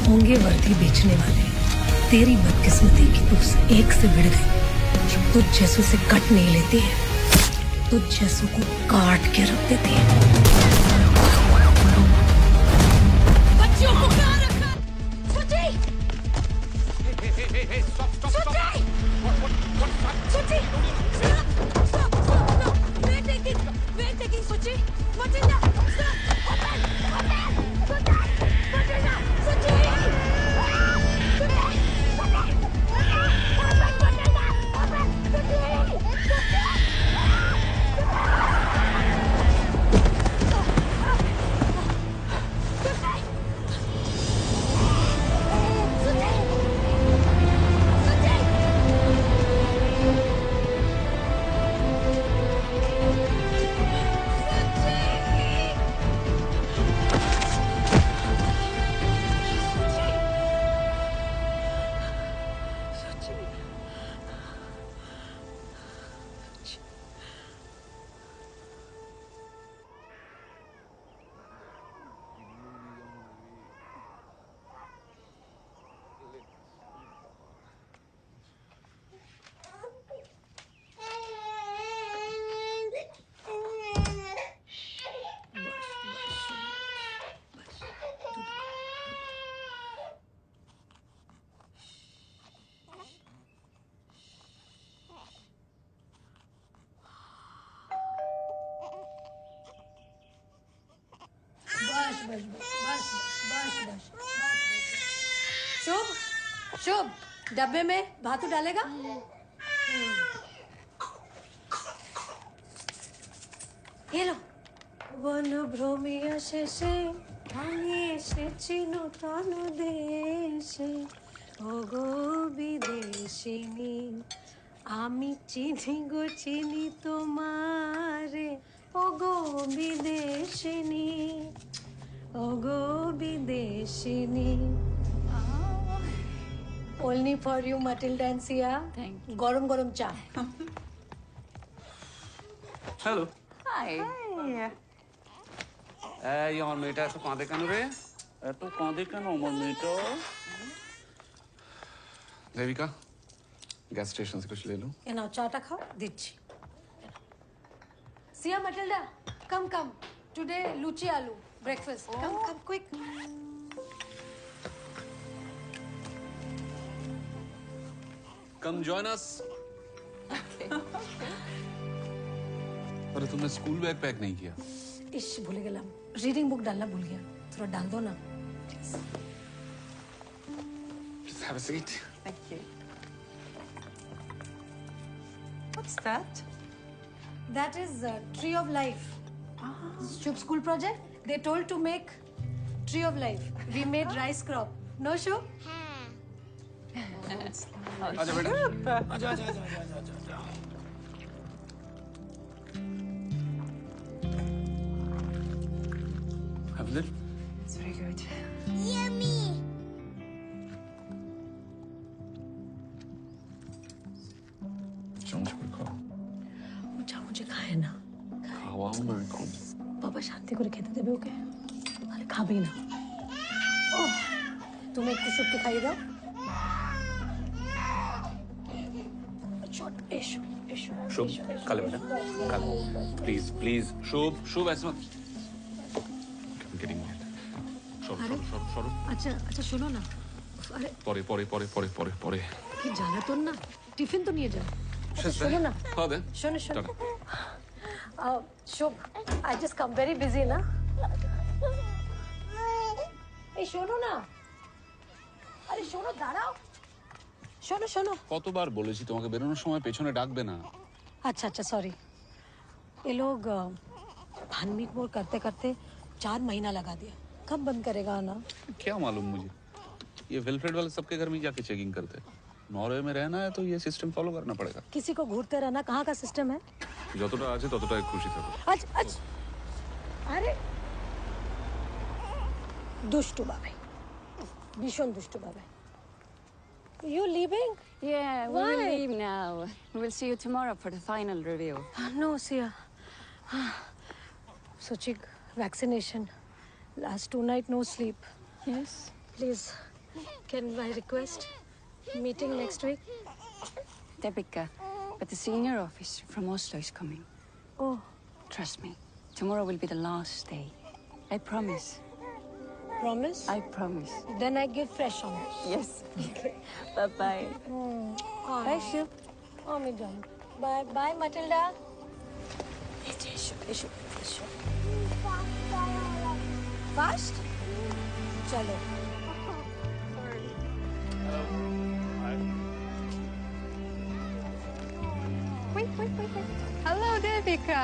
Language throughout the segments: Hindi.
होंगे वर्दी बेचने वाले। तेरी बदकिस्मती कि तू उस एक से भिड़ गई जो तुझ जैसों से कट नहीं लेती है, तुझ जैसों को काट के रख देती है। बच्चों को कहाँ रखा? सुची! सुची! सुची! Stop! No! We're taking Suchi! Matilda! Stop! Open! Matilda! Suchi! शुभ शुभ डब्बे में भातू डालेगा? ये लो। वन भ्रमिया शेषे আমি এসেছি নতুন দেশে ওগো বিদেশিনী আমি চিনি গো চিনি তোমারে ওগো বিদেশিনী ওগো বিদেশিনী Only for you, Matilda and Sia. Thank you. गरम गरम चा. Hello Hi. এই আমার মেয়েটা এত কাঁদে কেন রে? এত কাঁদে কেন আমার মেয়েটা? দেবিকা गैस स्टेशन से कुछ ले लो। ये ना चाटा खाओ दिच्छी. Sia, Matilda, come. Today luchi aloo breakfast. Come quick. Come join us. अरे तुमने स्कूल बैग पैक नहीं किया? इश भूल गया. रीडिंग बुक डालना भूल गया. थोड़ा डाल दो ना. Just have a seat. Thank you. What's that? That is Tree of Life. Shubh school project. They told to make Tree of Life. We made rice crop. No Shubh? आजा बेटा। आजा। Have a little. It's very good. Yummy. चम्मच पर खाओ। मुझे खाए ना. खाओ ना कौन? पापा शांति को खेते देबे ओके. अरे खा भी ना. ओह. तुम एक शुभ के खाई दो. शुभ कल बेटा कल प्लीज शुभ ऐसे मत সরো আচ্ছা শোনো না আরে পরে কি জানা তো না টিফিন তো নিয়ে যাও শোনো না হবে শোনো Shubho I just come very busy না এই শোনো না আরে শোনো দাঁড়াও শোনো কতবার বলেছি তোমাকে বেরোনোর সময় পেছনে ডাকবে না अच्छा सॉरी ये लोग भानमीक मोड़ करते करते 4 महीना लगा दिया कब बंद करेगा आना क्या मालूम मुझे ये वेलफेयर वाले सबके घर में जाके चेकिंग करते हैं नॉर्वे में रहना है तो ये सिस्टम फॉलो करना पड़ेगा किसी को घूरते रहना कहाँ का सिस्टम है যতটা আছে ততটাই খুশি থাকো अच्छा अरे दुष्टू बाबा भीषण दुष्टू बाबा You leaving? Yeah, we Why? will leave now. We'll see you tomorrow for the final review. No, Sia. Suchi, vaccination. Last 2 nights, no sleep. Yes. Please, Can I request meeting next week? Debika, but the senior officer from Oslo is coming. Oh, Trust me, tomorrow will be the last day. I promise. promise? I promise. Then I give fresh on. Yes. Bye-bye. Bye, Shiv. Oh, me done. Bye, bye, Matilda. Fast? Chalo. Wait. Hello, Debika.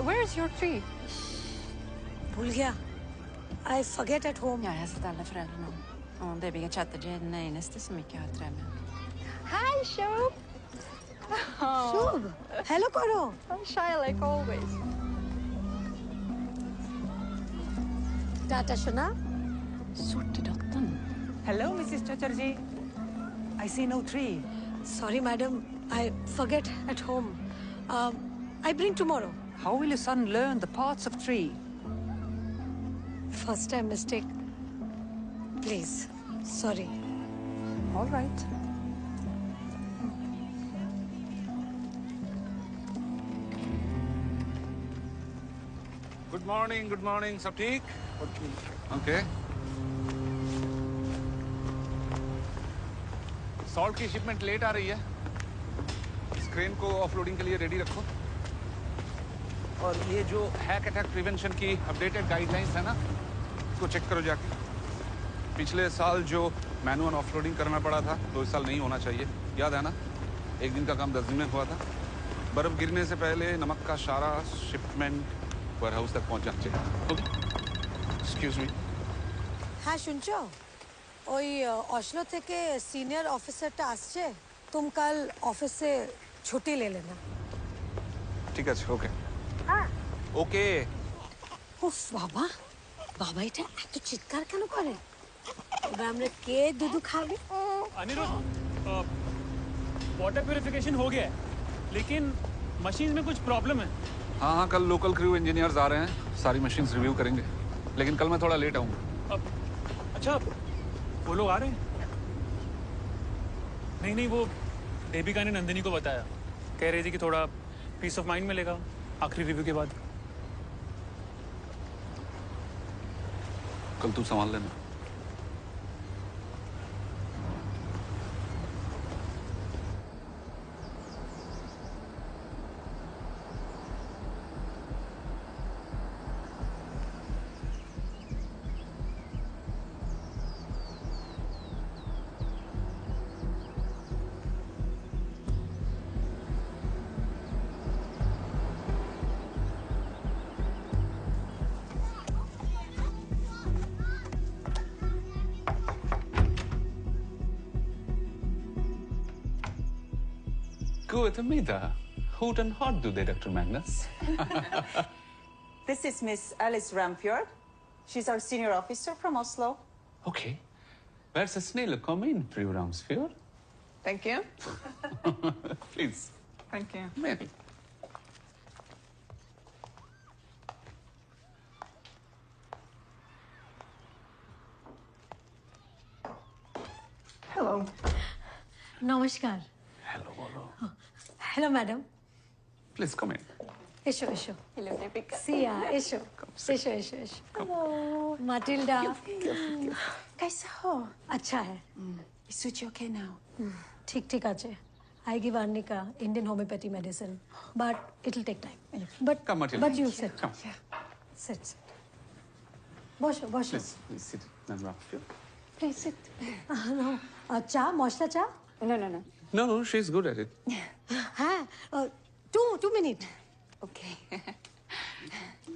Where is your tree? भूल गया. I forget at home. Jag har hälsat alla föräldrarna. Och Debbie Chatterjee är den enaste som inte har trä med. Hi, Shub. Shubh. Hello, Koro. I'm shy like always. Tata Shana. Sortedottern. Hello, Mrs. Chatterjee. I see no tree. Sorry, madam. I forget at home. I bring tomorrow. How will your son learn the parts of tree? First time mistake. Please. Sorry. All right. Good morning सब ठीक? ओके। सॉल्ट की शिपमेंट लेट आ रही है। इस क्रेन को ऑफलोडिंग के लिए रेडी रखो। और ये जो हैक अटैक प्रिवेंशन की अपडेटेड गाइडलाइंस है ना, इसको चेक करो जाके। पिछले साल जो मैनुअल ऑफलोडिंग करना पड़ा था, तो इस साल नहीं होना चाहिए। याद है ना, एक दिन का काम 10 दिन में हुआ था। बर्फ गिरने से पहले नमक का सारा शिपमेंट वेयर हाउस तक पहुंच जाना चाहिए। Excuse me. হ্যাঁ শুনছো ওই অসলো থেকে সিনিয়র অফিসারটা আসছে তুমি কাল অফিসে ছুটি লে লেনা ঠিক আছে, ওকে হ্যাঁ ওকে। উফ বাবা বাবা এটা এত চিৎকার কেন করে এবার আমরা কে দুধু খাবে अनिरुद्ध वाटर प्यूरिफिकेशन हो गया है लेकिन मशीन में कुछ प्रॉब्लम है। हाँ, कल लोकल क्रू इंजीनियर्स आ रहे हैं, सारी मशीन्स रिव्यू करेंगे। लेकिन कल मैं थोड़ा लेट आऊँगा। अच्छा, वो लोग आ रहे हैं? नहीं, वो देविका ने नंदिनी को बताया। कह रही थी कि थोड़ा पीस ऑफ माइंड मिलेगा आखिरी रिव्यू के बाद। कल तू संभाल लेना। Guten Mittag. Guten Hort, du Dr. Magnus. This is Miss Alice Ramfjord. She's our senior officer from Oslo. Okay. Where's the snail? Come in, Fru Ramsfjord. Thank you. Please. Thank you. Come in. Hello. নমস্কার Hello, hello. Hello madam Please come in. এসো এসো Hello, Debika. সিয়া এসো এসো এসো এসো মাটিল্ডা कैसा हो? अच्छा है Is Suchi okay now? ठीक ठीक আছে I give Arnika Indian homeopathy medicine but it'll take time Come, Matilda. but you sit Come. sit বসো বসো Please sit. And Ramsfjord. Please sit. no চা মশলা চা No. No, she's good at it. হ্যাঁ 2 minutes Okay.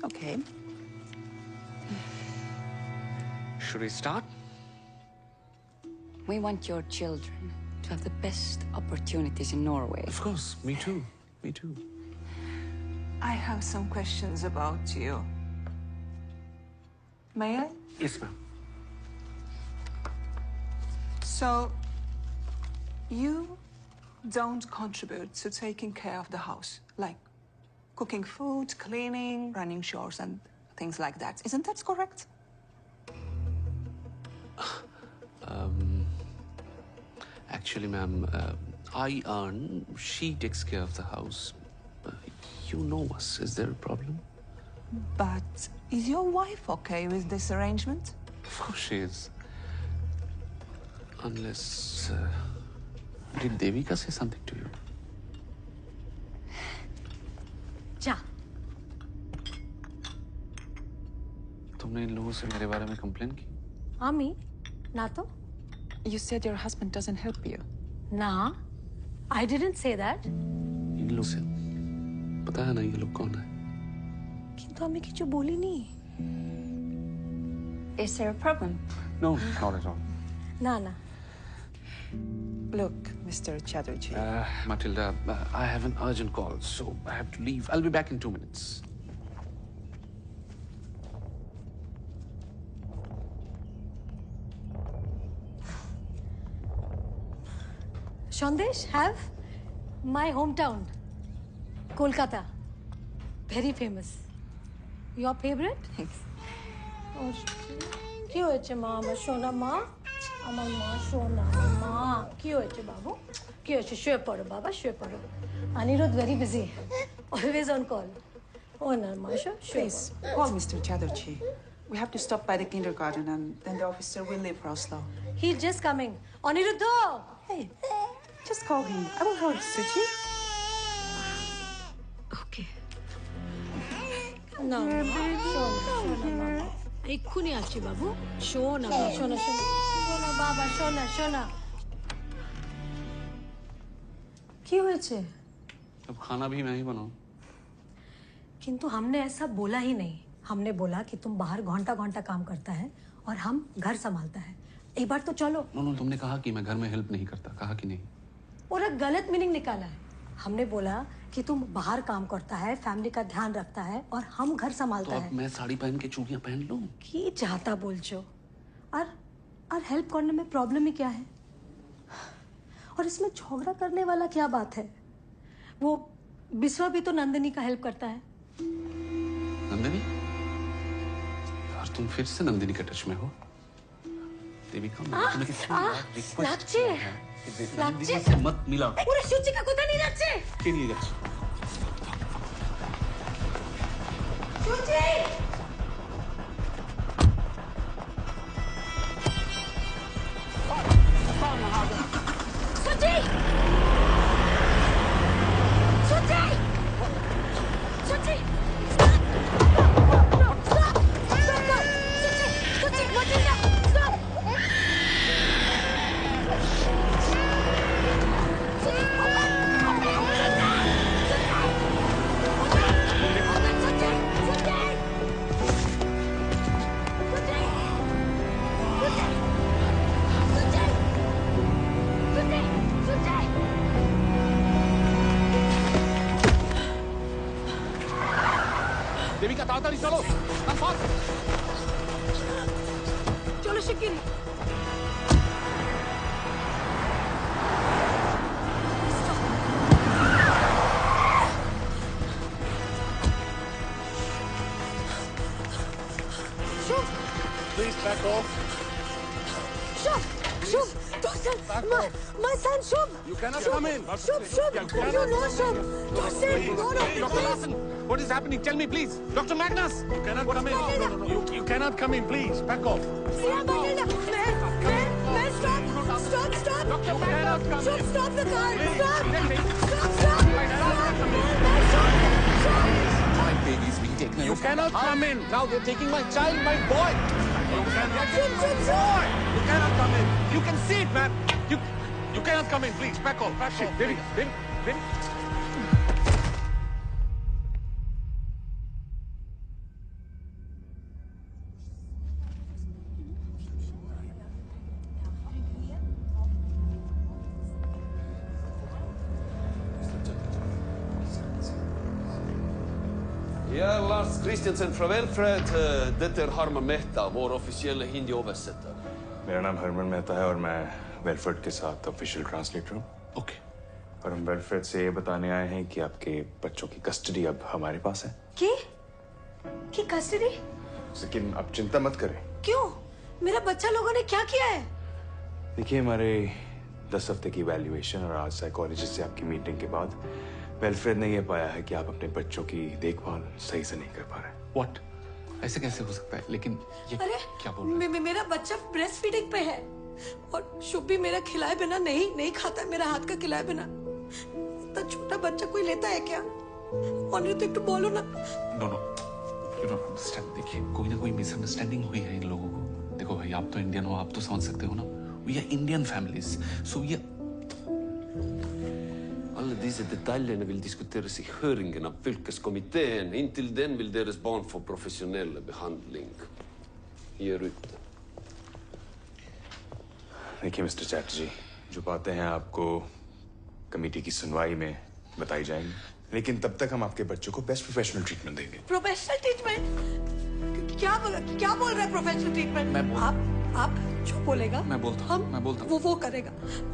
Okay. Should we start? We want your children to have the best opportunities in Norway. Of course. Me too. Me too. I have some questions about you. May I? Yes, ma'am. So, you don't contribute to taking care of the house, like cooking food, cleaning, running chores, and things like that. Isn't that correct? Actually, ma'am, I earn. She takes care of the house. You know us. Is there a problem? But is your wife okay with this arrangement? Of course she is. Unless... did Devika say something to you? जा। तुमने इन लोगों से मेरे बारे में कंप्लेन की? आमी ना तो You said your husband doesn't help you. ना I didn't say that. इन लोग से पता है ना ये लोग कौन है? किंतु आमी किचु बोली नहीं। Is there a problem? No, not at all. ना ना। Look, Mr. Chatterjee. Matilda, I have an urgent call, so I have to leave. I'll be back in 2 minutes. Sandesh, have my hometown, Kolkata, very famous. Your favorite? Thanks. কি হয়েছে মা আমার সোনা মা আমার মা সোনা মা কি হয়েছে বাবু কি হয়েছে শুয়ে পড়ো বাবা শুয়ে পড়ো Aniruddha very busy always on call ও না মা শুয়ে Please, call Mr. Chatterjee. We have to stop by the kindergarten and then the officer will leave for Oslo. He just coming Aniruddha Hey, just call him. I will hold Suchi. Okay না শোনা এক্ষুনি আসছি বাবু শোনা শোনা শোনা শোনা বাবা শোনা শোনা কি হয়েছে अब खाना भी मैं ही बनाऊं। किंतु हमने ऐसा बोला ही नहीं हमने बोला कि तुम बाहर घंटा घंटा काम करता है और हम घर संभालता है एक बार तो चलो नो, तुमने कहा कि मैं घर में हेल्प नहीं करता, कहा कि नहीं? और एक गलत मीनिंग निकाला है हमने बोला कि तुम बाहर काम करता है फैमिली का ध्यान रखता है और हम घर तो संभालता अब है मैं साड़ी पहन के चूड़ियां पहन लूं? की चाहता बोल छो और हेल्प करने में प्रॉब्लम ही क्या है और इसमें झगड़ा करने वाला क्या बात है वो बिस्वा भी तो नंदिनी का हेल्प करता है नंदिनी? यार तुम फिर से नंदिनी के टच में हो? देविका, मैंने तुम्हें कितनी बार रिक्वेस्ट লাগছে किया है कि লাগছে नंदिनी से मत मिला। ওরে সুচিকা কোথায় নিয়ে যাচ্ছে के लिए जाच्छे? সুচি সুচি সুচি সুচি देविका ताड़ाताड़ी चलो, come fast! চলো শিগগিরই Please back off. Shub, Shub, Tosin, my son Shub. You cannot come in. Shub, you know Shub. Tosin, no, Dr. Larson, what is happening? Tell me, please. Dr. Magnus! You cannot come in. No. You cannot come in, please. Back off. Siya Bagina, man, stop. You cannot come Shub, in. stop the car. Stop. My baby's being taken away. You cannot come in. Now they're taking my child, my boy. You cannot. Boy! You cannot come in. You can see it, man. You cannot come in, please. Back off. Back off. Baby. Ja, Lars Christiansen fra Velfred. Dette er Harman Mehta, vår offisielle hindi-oversetter. मेरा नाम हरमन मेहता है और मैं वेलफेड के साथ ऑफिशियल ट्रांसलेटर हूँ। Okay. और हम वेलफेड से ये बताने आए हैं कि आपके बच्चों की कस्टडी अब हमारे पास है। की कस्टडी लेकिन आप चिंता मत करें। क्यों मेरा बच्चा लोगों ने क्या किया है देखिए हमारे 10 हफ्ते की वैल्यूएशन और आज साइकोलॉजिस्ट से आपकी मीटिंग के बाद वेलफ्रेड ने यह पाया है कि आप अपने बच्चों की देखभाल सही से नहीं कर पा रहे। व्हाट? ऐसे कैसे हो सकता है? लेकिन ये अरे क्या बोल रहे हैं? मेरा बच्चा ब्रेस्ट फीडिंग पे है और शुभ भी मेरा खिलाए बिना नहीं खाता है, मेरा हाथ का खिलाए बिना। इतना छोटा बच्चा कोई लेता है क्या? और तो एक तो बोलो ना। No no, you don't understand. देखिए, कोई ना कोई मिसअंडरस्टैंडिंग हुई है इन लोगों को। देखो भाई, आप तो इंडियन हो, आप तो समझ सकते हो ना। We are Indian families, so we Alla dessa detaljerna vill diskuteras i höringen av fylkeskommittén. Intill den vill deras barn få professionell behandling. Ge ut det. देखिए मिस्टर चैटर्जी, जो बातें हैं आपको कमेटी की सुनवाई में बताई जाएंगी, लेकिन तब तक हम आपके बच्चों को बेस्ट प्रोफेशनल ट्रीटमेंट देंगे। Professional treatment? क्या बोल रहे हैं प्रोफेशनल ट्रीटमेंट? आप जो बोलेगा मैं बोलता हूँ। वो करेगा।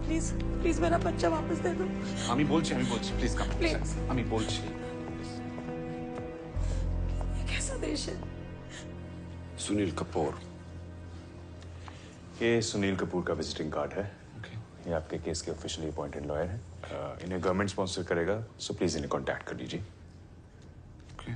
प्लीज मेरा बच्चा वापस दे दो। আমি বলছি প্লিজ কাম Please. আমি বলছি। ये कैसा देश है? Sunil Kapoor. ये सुनील कपूर का विजिटिंग कार्ड है। Okay. ये आपके केस के ऑफिशियली अपॉइंटेड लॉयर हैं। इन्हें गवर्नमेंट स्पॉन्सर करेगा, सो प्लीज इन्हें कांटेक्ट कर लीजिए। Okay.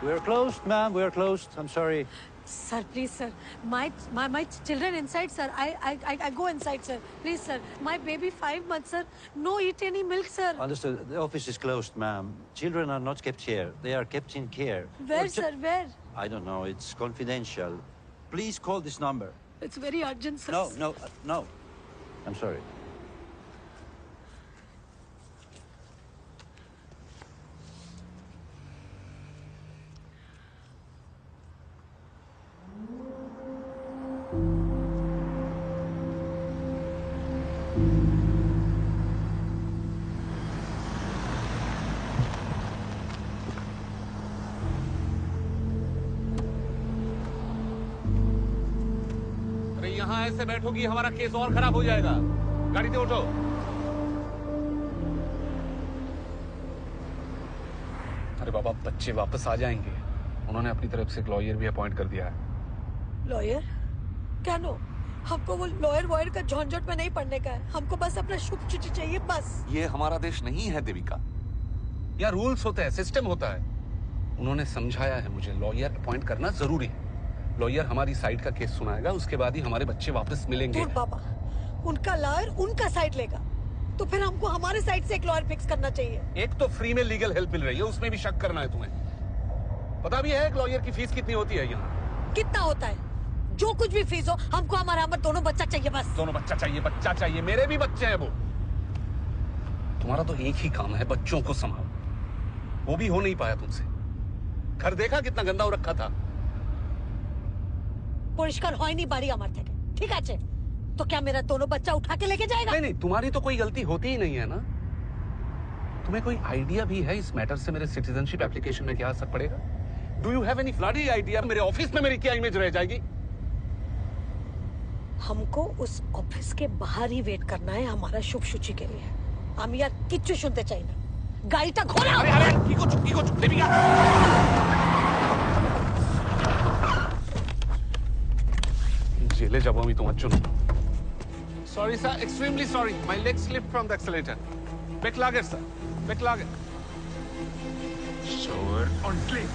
We're closed, ma'am. We're closed. I'm sorry. Sir, please, sir. My children inside, sir. I go inside, sir. Please, sir. My baby 5 months, sir. No eat any milk, sir. Understood. The office is closed, ma'am. Children are not kept here. They are kept in care. Where, sir? Where? I don't know. It's confidential. Please call this number. It's very urgent, sir. No. I'm sorry. अरे यहाँ ऐसे बैठोगी, हमारा केस और खराब हो जाएगा। गाड़ी से उठो। अरे बाबा, बच्चे वापस आ जाएंगे। उन्होंने अपनी तरफ से एक लॉयर भी अपॉइंट कर दिया है। लॉयर? क्या नो? हमको वो लॉयर वॉयर का झंझट में नहीं पड़ने का है। हमको बस अपना शुभ चिट्ठी चाहिए, बस। ये हमारा देश नहीं है देविका। यहाँ रूल्स होते हैं, सिस्टम होता है। उन्होंने समझाया है मुझे, लॉयर अपॉइंट करना जरूरी है। लॉयर हमारी साइड का केस सुनाएगा, उसके बाद ही हमारे बच्चे वापस मिलेंगे। दूर बाबा, उनका लॉयर उनका साइड लेगा, तो फिर हमको हमारे साइड से एक लॉयर फिक्स करना चाहिए। एक तो फ्री में लीगल हेल्प मिल रही है, उसमें भी शक करना है तुम्हें? पता भी है एक लॉयर की फीस कितनी होती है यहाँ? कितना होता है? जो कुछ भी फीस हो, हमको हमारा दोनों बच्चा चाहिए, बस। दोनों बच्चा चाहिए। मेरे भी बच्चे हैं वो। तुम्हारा तो एक ही काम है, बच्चों को संभालो। वो भी हो नहीं पाया तुमसे। घर देखा कितना गंदा हो रखा था। परिष्कार হয় নি বাড়ি আমার থেকে, ঠিক আছে? तो क्या मेरा दोनों बच्चा उठा के लेके जाएगा? नहीं, तुम्हारी तो कोई गलती होती ही नहीं है ना। तुम्हें कोई आइडिया भी है इस मैटर से मेरे सिटीजनशिप एप्लीकेशन में क्या असर पड़ेगा? Do you have any bloody idea मेरे ऑफिस में मेरी क्या इमेज रह जाएगी? हमको उस ऑफिस के बाहर ही वेट करना है हमारा शुभ सूची के लिए। हम यार किच्चू सुनते चाहिए ना। गाड़ीটা ঘোরাও। আরে কি করছো দেবিকা? জেলে যাব আমি তোমার জন্য। Sorry sir, extremely sorry. My leg slipped from the accelerator. বেকলাগের স্যার, বেকলাগের। Sure, on cliff.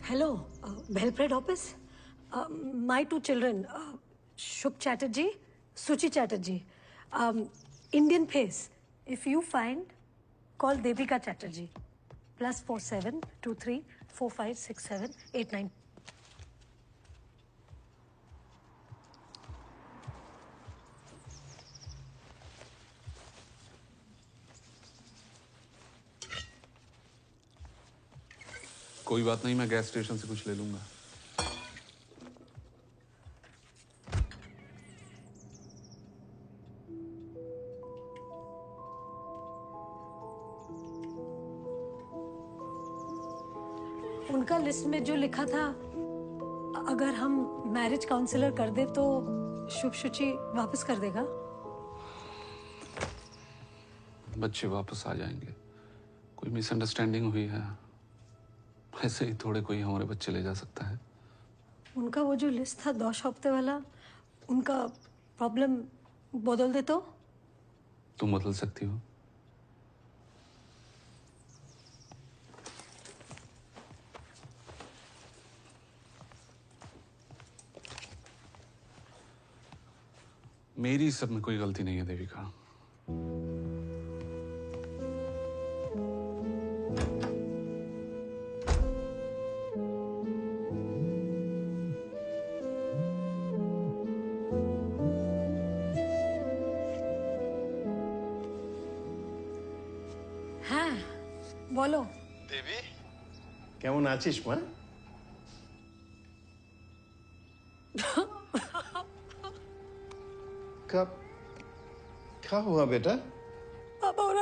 Hello, Belgrade office. My 2 children, Shubho Chatterjee, Suchi Chatterjee, Indian face. If you find, call Devika Chatterjee, +47 23 45 67 89। कोई बात नहीं, मैं गैस स्टेशन से कुछ ले लूंगा। उनका लिस्ट में जो लिखा था, अगर हम मैरिज काउंसलर कर दे तो शुभ शुचि वापस कर देगा। बच्चे वापस आ जाएंगे। कोई मिसअंडरस्टैंडिंग हुई है, ऐसे ही थोड़े कोई हमारे बच्चे ले जा सकता है। उनका वो जो लिस्ट था 2 हफ्ते वाला, उनका प्रॉब्लम बदल दे तो? तुम बदल सकती हो। मेरी सब में कोई गलती नहीं है देविका। হ্যাঁ বলো। দেবী, কেমন আছিস মা? क्या हुआ बेटा? पापा और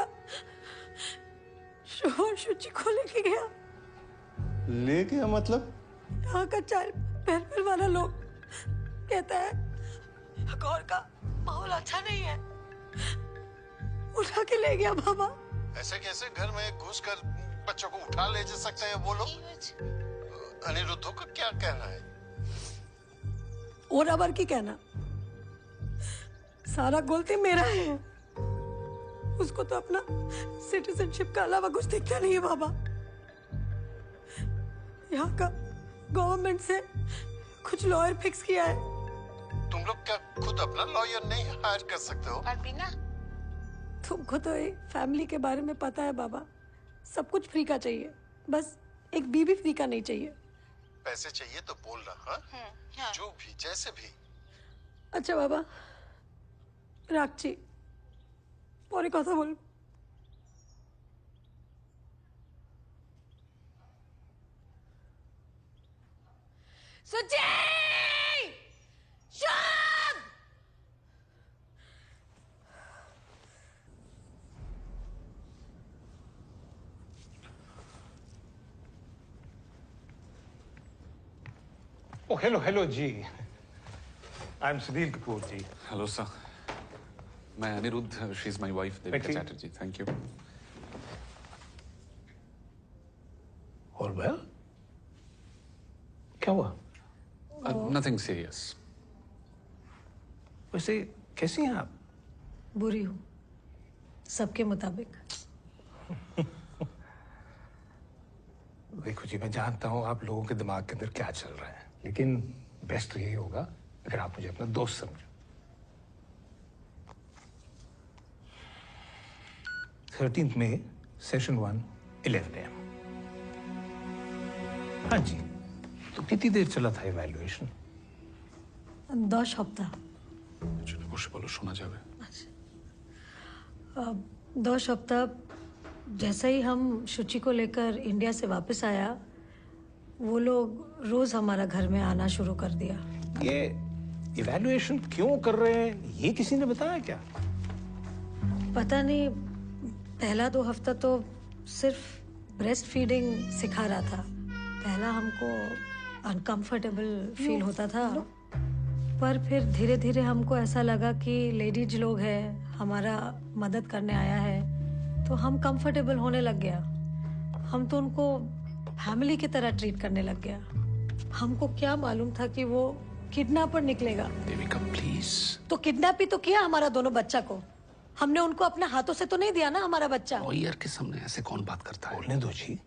शुभ और शुचि को लेके गया। ले गया मतलब? यहाँ का चाइल्ड वेलफेयर वाला लोग कहता है गौर का माहौल अच्छा नहीं है, उठा के ले गया बाबा। ऐसे कैसे घर में घुसकर बच्चों को उठा ले जा सकते हैं वो लोग? अनिरुद्ध को क्या कहना है? और अबर की कहना, सारा गलती मेरा है। उसको तो अपना सिटीजनशिप का अलावा कुछ दिखता नहीं है बाबा। यहाँ का गवर्नमेंट से कुछ लॉयर फिक्स किया है। तुम लोग क्या खुद अपना लॉयर नहीं हायर कर सकते हो? अरबीना, तुमको तो ये फैमिली के बारे में पता है बाबा। सब कुछ फ्री का चाहिए, बस एक बीवी फ्री का नहीं चाहिए। पैसे चाहिए तो बोलना। हाँ? जो भी जैसे भी। अच्छा बाबा, রাখছি, পরে কথা বলব। Suchi! Shubh! Oh, hello, Ji. I'm Sunil Kapoor, Ji. Hello sir, मैं Anirudh, she is my wife Devika Chatterjee. Thank you. All well? क्या हुआ? Nothing serious. वैसे कैसी हैं आप? बुरी हूँ, सबके मुताबिक। देखो जी, मैं जानता हूँ आप लोगों के दिमाग के अंदर क्या चल रहा है, लेकिन बेस्ट तो यही होगा अगर आप मुझे अपना दोस्त समझो। 13th May, Session 1, 11 AM। हाँ जी, तो कितनी देर चला था इवैल्यूएशन? 10 हफ्ता। বসে বলো, শোনা যাবে। 10 हफ्ता जैसे ही हम शुचि को लेकर इंडिया से वापस आया, वो लोग रोज हमारा घर में आना शुरू कर दिया। ये इवैल्यूएशन क्यों कर रहे हैं, ये किसी ने बताया क्या? पता नहीं, पहला 2 हफ्ता तो सिर्फ ब्रेस्ट फीडिंग सिखा रहा था। पहला हमको अनकंफर्टेबल फील होता था, पर फिर धीरे धीरे हमको ऐसा लगा कि लेडीज लोग हैं, हमारा मदद करने आया है, तो हम कंफर्टेबल होने लग गया। हम तो उनको फैमिली की तरह ट्रीट करने लग गया। हमको क्या मालूम था कि वो किडनैपर निकलेगा। देविका प्लीज। तो किडनैप ही तो किया हमारा दोनों बच्चा को। हमने उनको अपने हाथों से तो नहीं दिया ना हमारा बच्चा। लॉयर के सामने ऐसे कौन बात करता है? बोलने दो जी।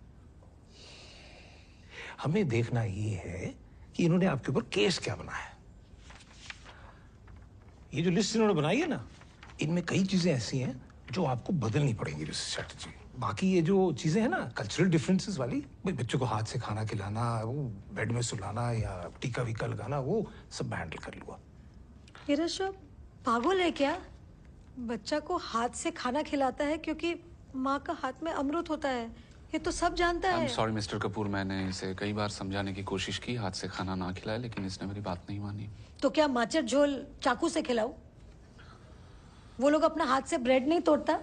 हमें देखना ये है कि इन्होंने आपके ऊपर केस क्या बनाया है। ये जो लिस्ट इन्होंने बनाई है ना, इनमें कई चीजें ऐसी हैं जो आपको बदलनी पड़ेंगी मिस्टर चैटर्जी। बाकी ये जो चीजें हैं ना कल्चरल डिफरेंसेस वाली, भाई बच्चों को हाथ से खाना खिलाना, वो बेड में सुलाना या टीका वीका लगाना, वो सब मैं हैंडल कर लूंगा। ये ऋषभ पागल है क्या? बच्चा को हाथ से खाना खिलाता है क्योंकि माँ का हाथ में अमृत होता है, ये तो सब जानता है। सॉरी मिस्टर कपूर, मैंने इसे कई बार समझाने की कोशिश की, हाथ से खाना ना खिलाए, लेकिन इसने मेरी बात नहीं मानी। तो क्या माचर झोल चाकू से खिलाऊं? वो लोग अपना हाथ से ब्रेड नहीं तोड़ता,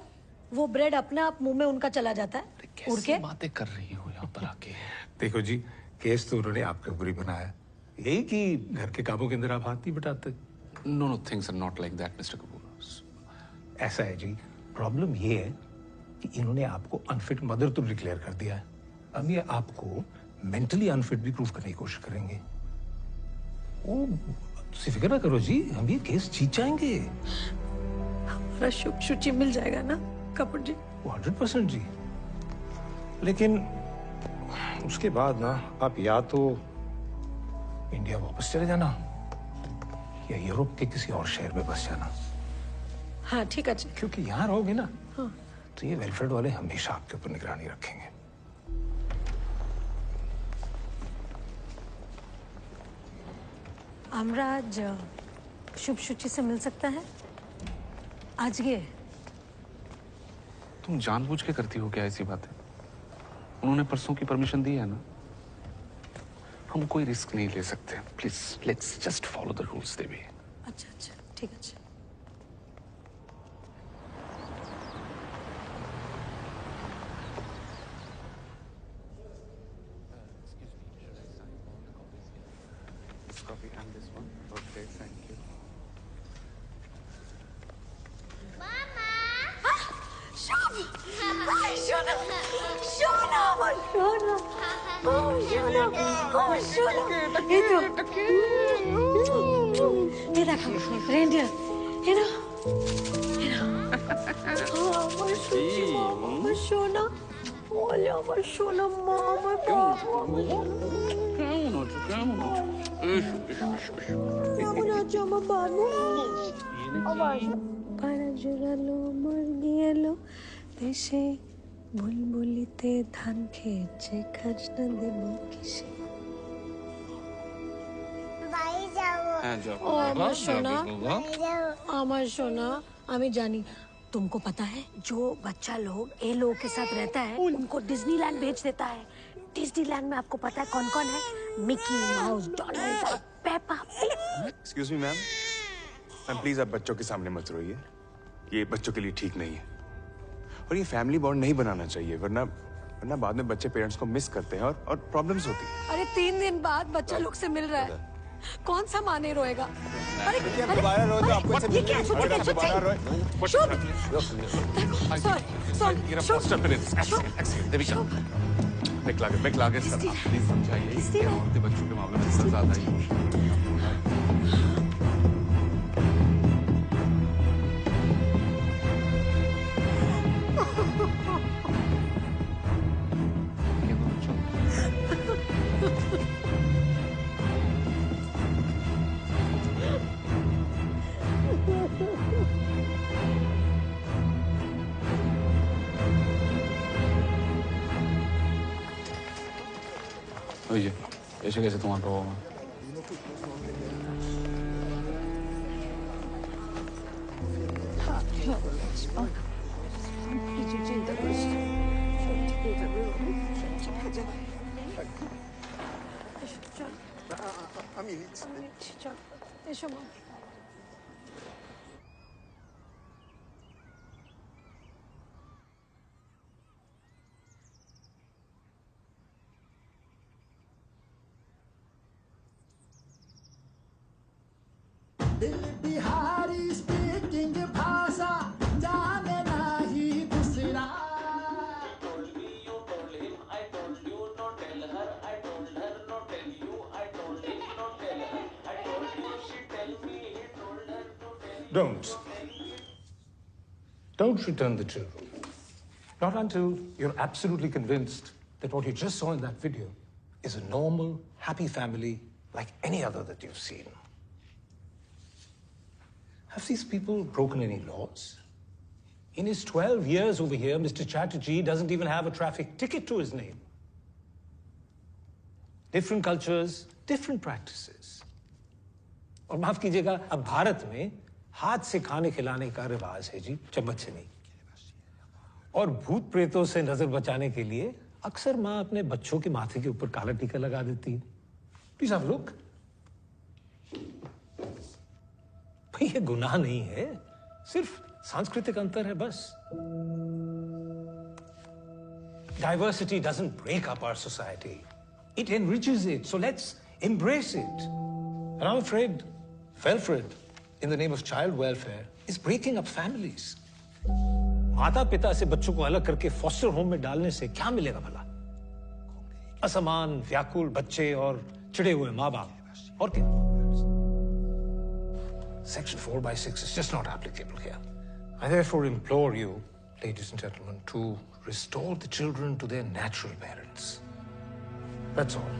वो ब्रेड अपने आप मुंह में उनका चला जाता है उड़ के। बातें कर रही हो यहाँ पर आके। देखो जी, केस तो उन्होंने आपके ऊपर ही बनाया, यही कि घर के कामों के अंदर आप हाथ नहीं बटाते। No, things are not like that mister Kapoor. ऐसा है जी, प्रॉब्लम ये है कि इन्होंने आपको अनफिट मदर तो डिक्लेयर कर दिया है, अब ये आपको मेंटली अनफिट भी प्रूव करने की कोशिश करेंगे। ओ, फिक्र ना करो जी, हम ये केस जीत जाएंगे। हमारा शुभ शुचि मिल जाएगा ना कपूर जी? 100% जी। लेकिन उसके बाद ना आप या तो इंडिया वापस चले जाना या यूरोप के किसी और शहर में बस जाना। हाँ ठीक है जी। क्योंकि यहाँ रहोगे ना, हाँ। तो ये वेलफेयर वाले हमेशा आपके ऊपर निगरानी रखेंगे। हमरा आज शुभ शुचि से मिल सकता है आज? ये तुम जानबूझ के करती हो क्या ऐसी बातें? उन्होंने परसों की परमिशन दी है ना, हम कोई रिस्क नहीं ले सकते। Please let's just follow the rules Devi. अच्छा अच्छा ठीक है जी। দেশে বুলবুলিতে ধান খেয়েছে খাজনা দেব কিসে? ও আমার সোনা, আমার সোনা, আমি জানি तुमको पता है जो बच्चा लोग ए लोगों के साथ रहता है उनको डिज्नीलैंड भेज देता है। डिज्नीलैंड में आपको पता है कौन कौन है? Mickey mouse, Donald duck, Peppa pig. Excuse me ma'am, please आप बच्चों के सामने मत रोइए, ये बच्चों के लिए ठीक नहीं है और ये फैमिली बॉन्ड नहीं बनाना चाहिए, वरना बाद में बच्चे पेरेंट्स को मिस करते हैं और प्रॉब्लम्स होती है। अरे 3 दिन बाद बच्चा लोग से मिल रहा है, कौन सा माँ नहीं रोएगा? अरे दोबारा रोए तो आपको ये क्या? दोबारा रोए। बैकलागे सर, आप प्लीज समझाइए, ये औरतें बच्चों के मामले में सर ज्यादा ही ऐसे कैसे तुम्हारा होगा? बिहारी स्पीकिंग भाषा जाने नाही दूसरा। Don't return the children. Not until you're absolutely convinced that what you just saw in that video is a normal, happy family like any other that you've seen. Have these people broken any laws? In his 12 years over here, Mr. Chatterjee doesn't even have a traffic ticket to his name. Different cultures, different practices. और माफ कीजिएगा, अब भारत में हाथ से खाने खिलाने का रिवाज है जी, चम्मच से नहीं। और भूत प्रेतों से नजर बचाने के लिए अक्सर माँ अपने बच्चों के माथे के ऊपर काला टीका लगा देती है। Please have a look. भाई ये गुनाह नहीं है, सिर्फ सांस्कृतिक अंतर है बस। Diversity doesn't break up our society. It enriches it. So let's embrace it. And I'm afraid Felfred, in the name of child welfare, is breaking up families. माता पिता से बच्चों को अलग करके फॉस्टर होम में डालने से क्या मिलेगा भला? असमान, व्याकुल बच्चे और चिढ़े हुए माँ बाप। और क्या? Section 4/6 is just not applicable here. I therefore implore you, ladies and gentlemen, to restore the children to their natural parents. That's all.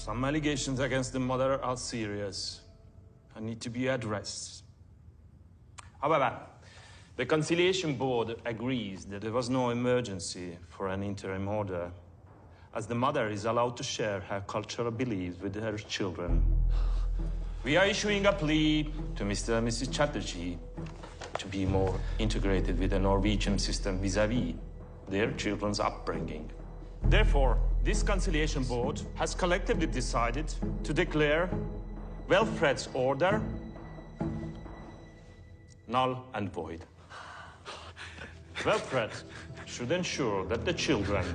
Some allegations against the mother are serious and need to be addressed. However, the Conciliation Board agrees that there was no emergency for an interim order, as the mother is allowed to share her cultural beliefs with her children. We are issuing a plea to Mr. and Mrs. Chatterjee to be more integrated with the Norwegian system vis-à-vis their children's upbringing. Therefore, this Conciliation Board has collectively decided to declare Welfred's order null and void. Welfred should ensure that the children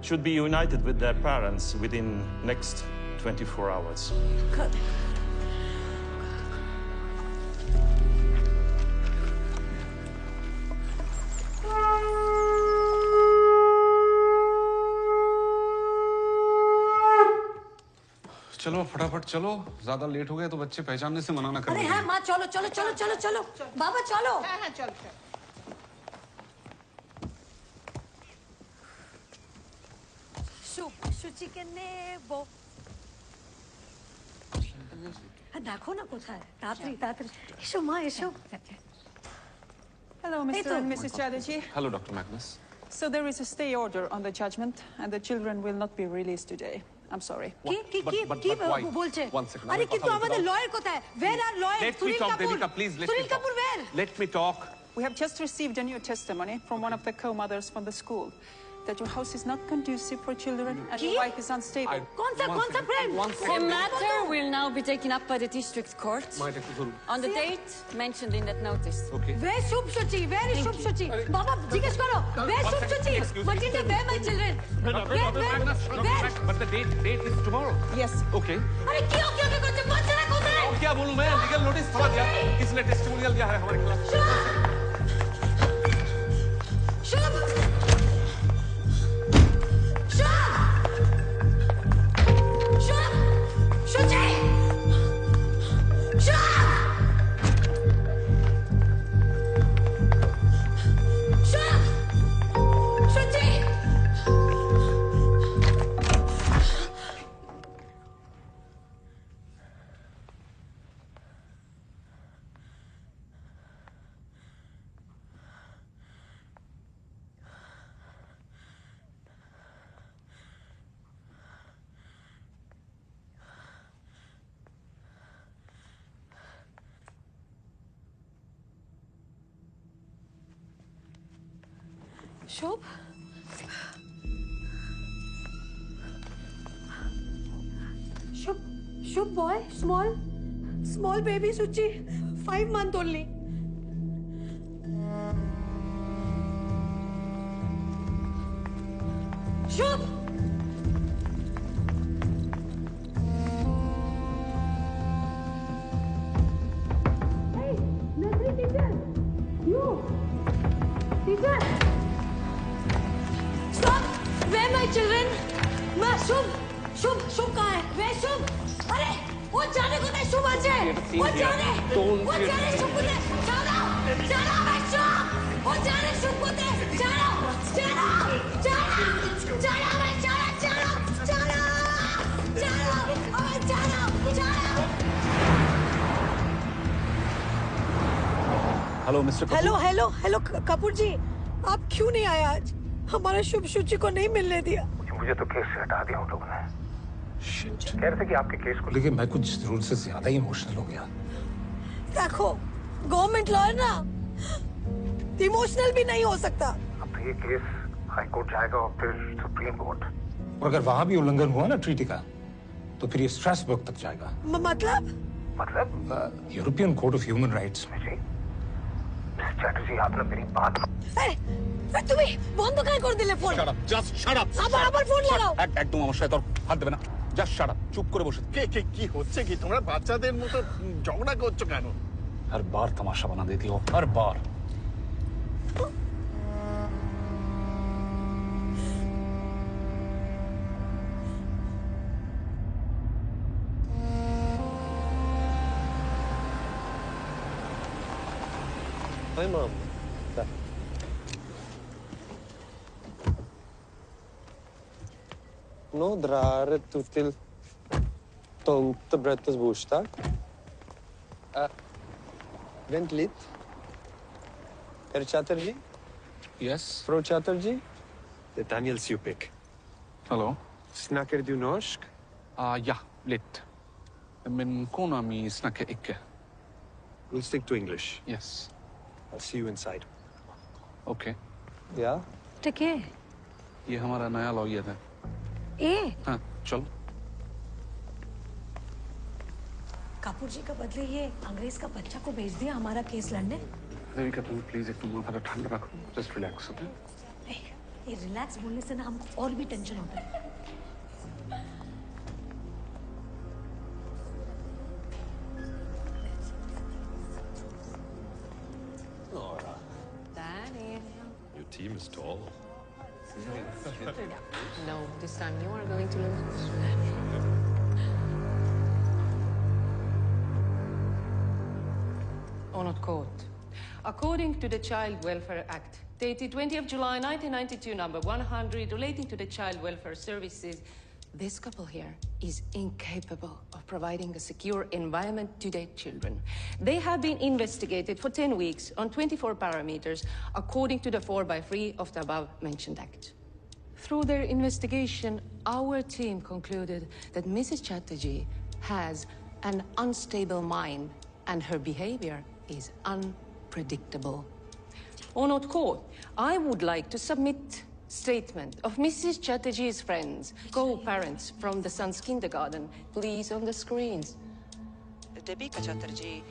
should be united with their parents within next 24 hours. God. चलो फटाफट चलो, ज्यादा लेट हो गए तो बच्चे पहचानने से मना ना करें। अरे हाँ माँ, चलो चलो चलो चलो चलो बाबा चलो। हाँ चल चल। शुचि के नेबो। देखो ना कोথায়, तातरी तातरी। एशो माँ एशो। Hello, Mr. and Mrs. Chatterjee. Hello, Dr. Magnus. So there is a stay order on the judgment, and the children will not be released today. I'm sorry. But why? One second. अरे किंतु हमारे lawyer कोথায়? Where are lawyers? Let me talk, Devika, please. Sunil Kapoor, where? Let me talk. We have just received a new testimony from one of the co-mothers from the school that your house is not conducive for children and your wife is unstable. कौन सा friend? The matter will now be taken up by the district court on the date mentioned in that notice. Okay. Where is Shubh Shuchi? Where is Shubh Shuchi? Baba, jigesh karo. Where is Shubh Shuchi? Matilda, where my children? Where? But the date is tomorrow. Yes. Okay. अरे क्यों कुछ बच्चे ना कौन है? और क्या बोलूं मैं? लीगल नोटिस थोड़ा दिया। किसने टेस्टिमोनियल दिया है हमारे खिलाफ? Shubh! Shubh? Shubh boy, small baby Suchi, 5 months only. Shubh! Hey, nursery teacher! You! Teacher! Stop! Where my children? Ma, Shubh कहाँ है? Where Shubh? अरे वो जाने को नहीं शुभ आज है। वो जाने शुक्र चलो चलो बच्चों वो जाने शुक्र चलो चलो चलो चलो बच्चों चलो चलो चलो चलो चलो hello mister hello hello hello Kapoor ji, आप क्यों नहीं आए आज? हमारा शुभ शुचि को नहीं मिलने दिया। मुझे तो केस से हटा दिया उन लोगों ने। कह रहे थे कि आपके केस को लेके मैं कुछ जरूरत से ज्यादा ही इमोशनल हो गया। देखो गवर्नमेंट लॉयर ना इमोशनल भी नहीं हो सकता। अब तो ये केस हाई कोर्ट जाएगा और फिर सुप्रीम कोर्ट, और अगर वहां भी उल्लंघन हुआ ना ट्रीटी का, तो फिर ये स्ट्रासबर्ग तक जाएगा। मतलब European court of human rights में। जी चैटर्जी, आपने मेरी बात তুমি বন্ধ কেন করে দিলে ফোন? Just shut up. আবার ফোন লাগাও। একদম আমার সাথে তোর হাত দেবে না। জাস্ট শাট আপ, চুপ করে বসে। কি হচ্ছে কি? তোমরা বাচ্চাদের মতো ঝগড়া করছো কেন? हर बार तमाशा बना देती हो, हर बार। Hi, Mom. Nå drar du till tomtebrettets bursdag. Vent litt. Herr Chatterjee? Yes? Fru Chatterjee? Det är Daniel Supik. Hello? Snackar du norsk? Ja, litt. Men kona mi snakker ikke. We'll stick to English. Yes. I'll see you inside. Okay. Yeah? ठीक है। ये हमारा नया लॉयर है। हाँ, चलो। कपूर जी का बदले ये अंग्रेज का बच्चा को भेज दिया हमारा केस लड़ने। देविका तुम प्लीज एक माथा ठंडा रखो, जस्ट रिलैक्स। ओके? ये रिलैक्स बोलने से ना हमको और भी टेंशन होता है। Your team is tall. No, this time you are going to lose. Honored Court. According to the Child Welfare Act, dated 20th of July 1992, number 100, relating to the Child Welfare Services, this couple here is incapable of providing a secure environment to their children. They have been investigated for 10 weeks on 24 parameters, according to the 4x3 of the above-mentioned Act. Through their investigation, our team concluded that Mrs. Chatterjee has an unstable mind and her behavior is unpredictable. Honored Court, I would like to submit statement of Mrs. Chatterjee's friends, co-parents from the son's kindergarten, please on the screens. Debika Chatterjee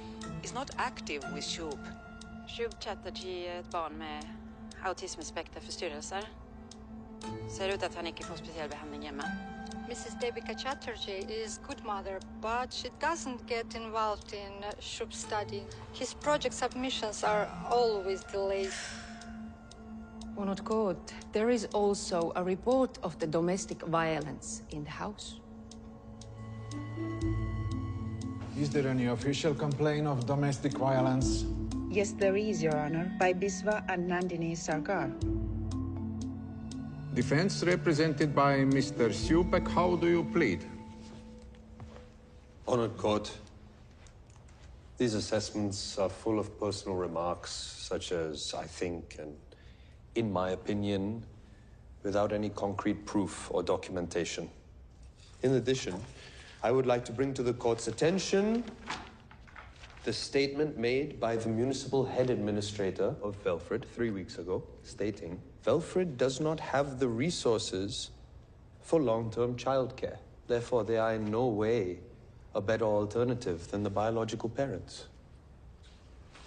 is not active with Shub. Shub Chatterjee är ett barn med autismspektrförstyrrelser. Ser ut att han inte får speciell behandling hemma. Mrs. Debika Chatterjee is good mother, but she doesn't get involved in Shub's study. His project submissions are always delayed. Honored Court, there is also a report of the domestic violence in the house. Is there any official complaint of domestic violence? Yes, there is, Your Honor, by Biswa and Nandini Sarkar. Defense represented by Mr. Supek, how do you plead? Honored Court, these assessments are full of personal remarks such as "I think" and "in my opinion," without any concrete proof or documentation. In addition, I would like to bring to the court's attention the statement made by the municipal head administrator of Velfred 3 weeks ago, stating Velfred does not have the resources for long-term childcare. Therefore, they are in no way a better alternative than the biological parents.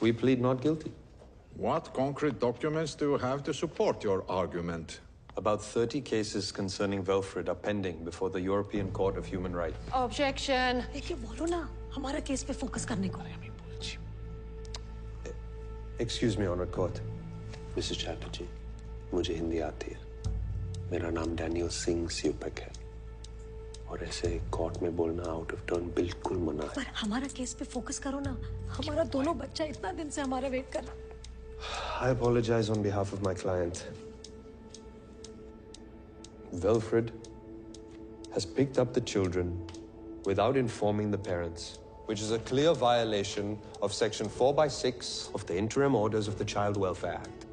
We plead not guilty. What concrete documents do you have to support your argument? About 30 cases concerning Velfred are pending before the European Court of Human Rights. Objection. देखिए बोलो ना हमारा केस पे फोकस करने को। Excuse me, Honored Court. Mrs. Chatterjee, मुझे हिंदी आती है. मेरा नाम डैनियल सिंह स्यूपेक है. और ऐसे कोर्ट में बोलना आउट ऑफ टर्न बिल्कुल मना है। पर हमारा केस पे फोकस करो ना, हमारा दोनों बच्चा इतना दिन से हमारा वेट कर रहा। I apologize on behalf of my client. Wilfred has picked up the children without informing the parents, which is a clear violation of Section 4/6 of the Interim Orders of the Child Welfare Act.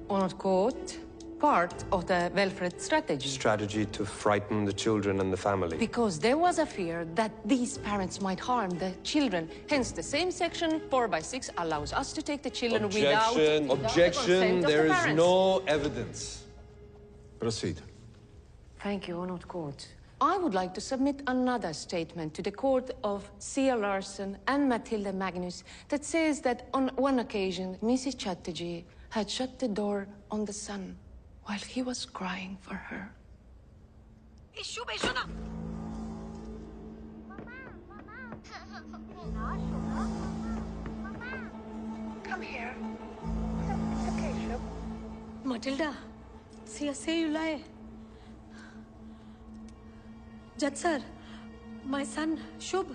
Honored Court, part of the welfare strategy. Strategy to frighten the children and the family. Because there was a fear that these parents might harm the children. Hence, the same Section 4/6 allows us to take the children without the Objection. consent of There the is parents. no evidence. Proceed. Thank you, Honored Court. I would like to submit another statement to the court of Sia Larson and Matilda Magnus that says that on one occasion, Mrs. Chatterjee had shut the door on the son while he was crying for her. Come here. It's okay, Shub. Matilda, say you lie. Judge sir, my son Shubh,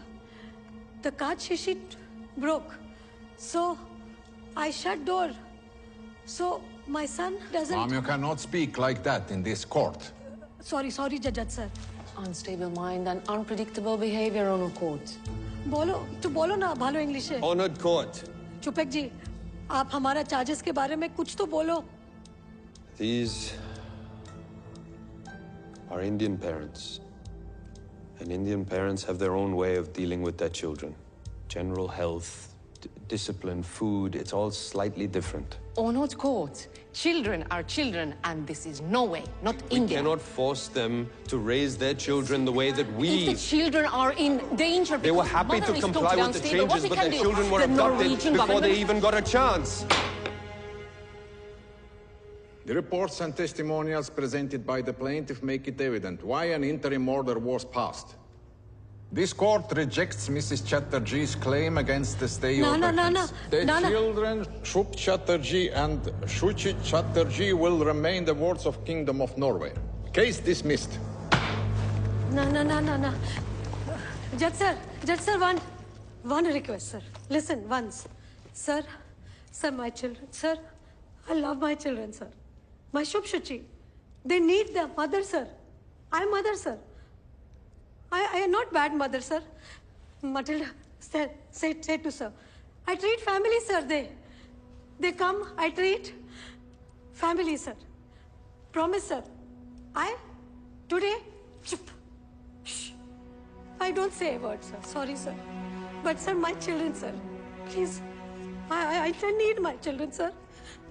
the card sheet broke. So I shut door. So my son doesn't. Mom, you cannot speak like that in this court. Sorry, Judge sir. Unstable mind and unpredictable behavior, Honored Court. बोलो ना भालो इंग्लिश है। Honored Court. चुपेक जी, आप हमारा चार्जेस के बारे में कुछ तो बोलो। These are Indian parents. And Indian parents have their own way of dealing with their children. General health, discipline, food, it's all slightly different. Honored Court, children are children, and this is no way, not India. We cannot force them to raise their children the way that we... If the children are in danger They were because happy mother to is comply totally with the unstable, what changes, we but can their do? children were The abducted Norwegian before they government- even got a chance. The reports and testimonials presented by the plaintiff make it evident why an interim order was passed. This court rejects Mrs. Chatterjee's claim against the stay order. The children, Shubh Chatterjee and Shuchi Chatterjee, will remain the wards of Kingdom of Norway. Case dismissed. No. Judge sir, one request, sir. Listen, once. Sir, my children, sir. I love my children, sir. My Shubh Shuchi. They need their mother, sir. I'm mother, sir. I am not bad mother, sir. Matilda, say to sir. I treat family, sir. They come, I treat family, sir. Promise, sir. Today, shh. I don't say a word, sir. Sorry, sir. But, sir, my children, sir. Please. I need my children, sir.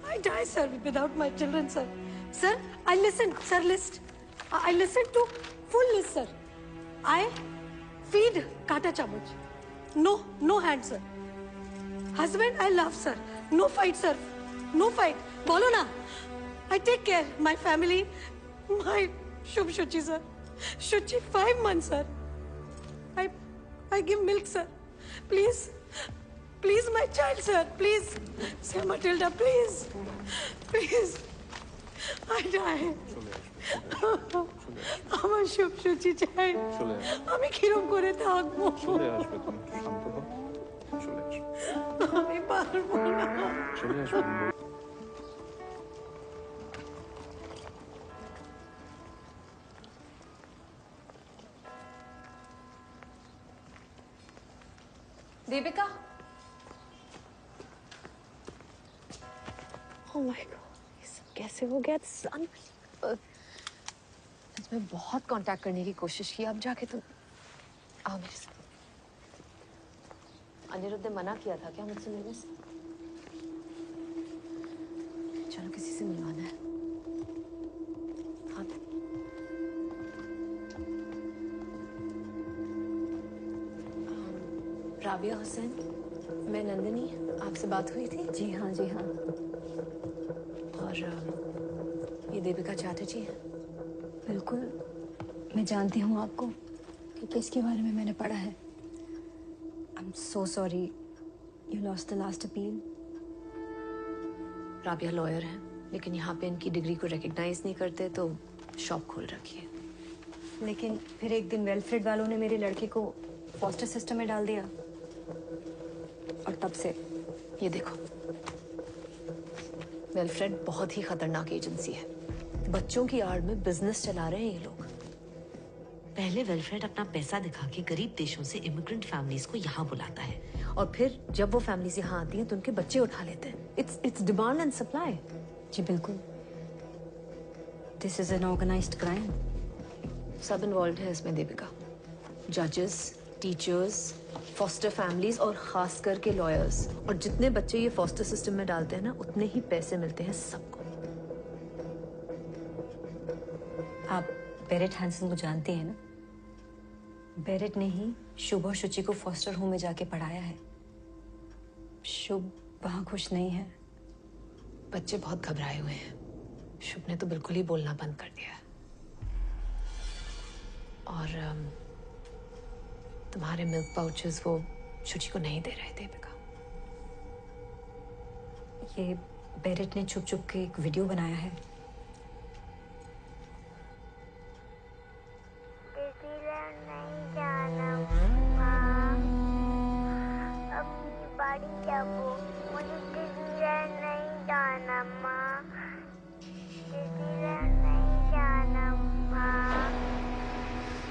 I die, sir, without my children, sir. Sir, I listen, sir, list. I listen to full list, sir. I feed kata chamuch. No hand, sir. Husband, I love, sir. No fight, sir. No fight. Bolo na. I take care. My family, my Shubh Shuchi, sir. Shuchi, 5 months, sir. I give milk, sir. Please, my child, sir. Please, Sir Matilda, please. I die. আমার সব সুচি চাই আমি কিরম করে থাকবো চলে আসবে তুমি শান্ত হও চলে আসবে আমি পারবো না চলে আসবে दीपिका Oh my God, ये सब कैसे हो गया? It's unbelievable. मैं बहुत कांटेक्ट करने की कोशिश की, अब जाके तुम आओ मेरे साथ। अनिरुद्ध ने मना किया था क्या मुझसे मिलने से? चलो किसी से मिलवाना है। हाँ। राबिया हुसैन, मैं नंदिनी, आपसे बात हुई थी? जी हाँ। और ये दीपिका चैटर्जी है। बिल्कुल, मैं जानती हूँ आपको कि किसके बारे में मैंने पढ़ा है। I'm so sorry you lost the last appeal. Rabia lawyer है, लेकिन यहाँ पे इनकी डिग्री को रिकॉग्नाइज नहीं करते तो शॉप खोल रखी है। लेकिन फिर एक दिन वेलफ्रेड वालों ने मेरे लड़के को फॉस्टर सिस्टम में डाल दिया और तब से ये देखो। वेलफ्रेड बहुत ही खतरनाक एजेंसी है। बच्चों की आड़ में बिजनेस चला रहे हैं ये लोग। पहले वेलफेयर अपना पैसा दिखा के गरीब देशों से इमिग्रेंट फैमिलीज को यहाँ बुलाता है और फिर जब वो फैमिलीज यहाँ आती हैं तो उनके बच्चे उठा लेते हैं। It's demand and supply. जी बिल्कुल, this is an organised crime. सब इन्वॉल्व है इसमें दीपिका, जजेस, टीचर्स, फॉस्टर फैमिलीज और खास करके लॉयर्स। और जितने बच्चे ये फॉस्टर सिस्टम में डालते हैं ना, उतने ही पैसे मिलते हैं सबको। आप बेरेट हैंसन को जानते हैं ना? बेरेट ने ही शुभ और शुचि को फॉस्टर होम में जाके पढ़ाया है। शुभ वहां खुश नहीं है। बच्चे बहुत घबराए हुए हैं। शुभ ने तो बिल्कुल ही बोलना बंद कर दिया है। और तुम्हारे मिल्क पाउचेस वो शुचि को नहीं दे रहे दीपिका। ये बेरेट ने छुप छुप के एक वीडियो बनाया है।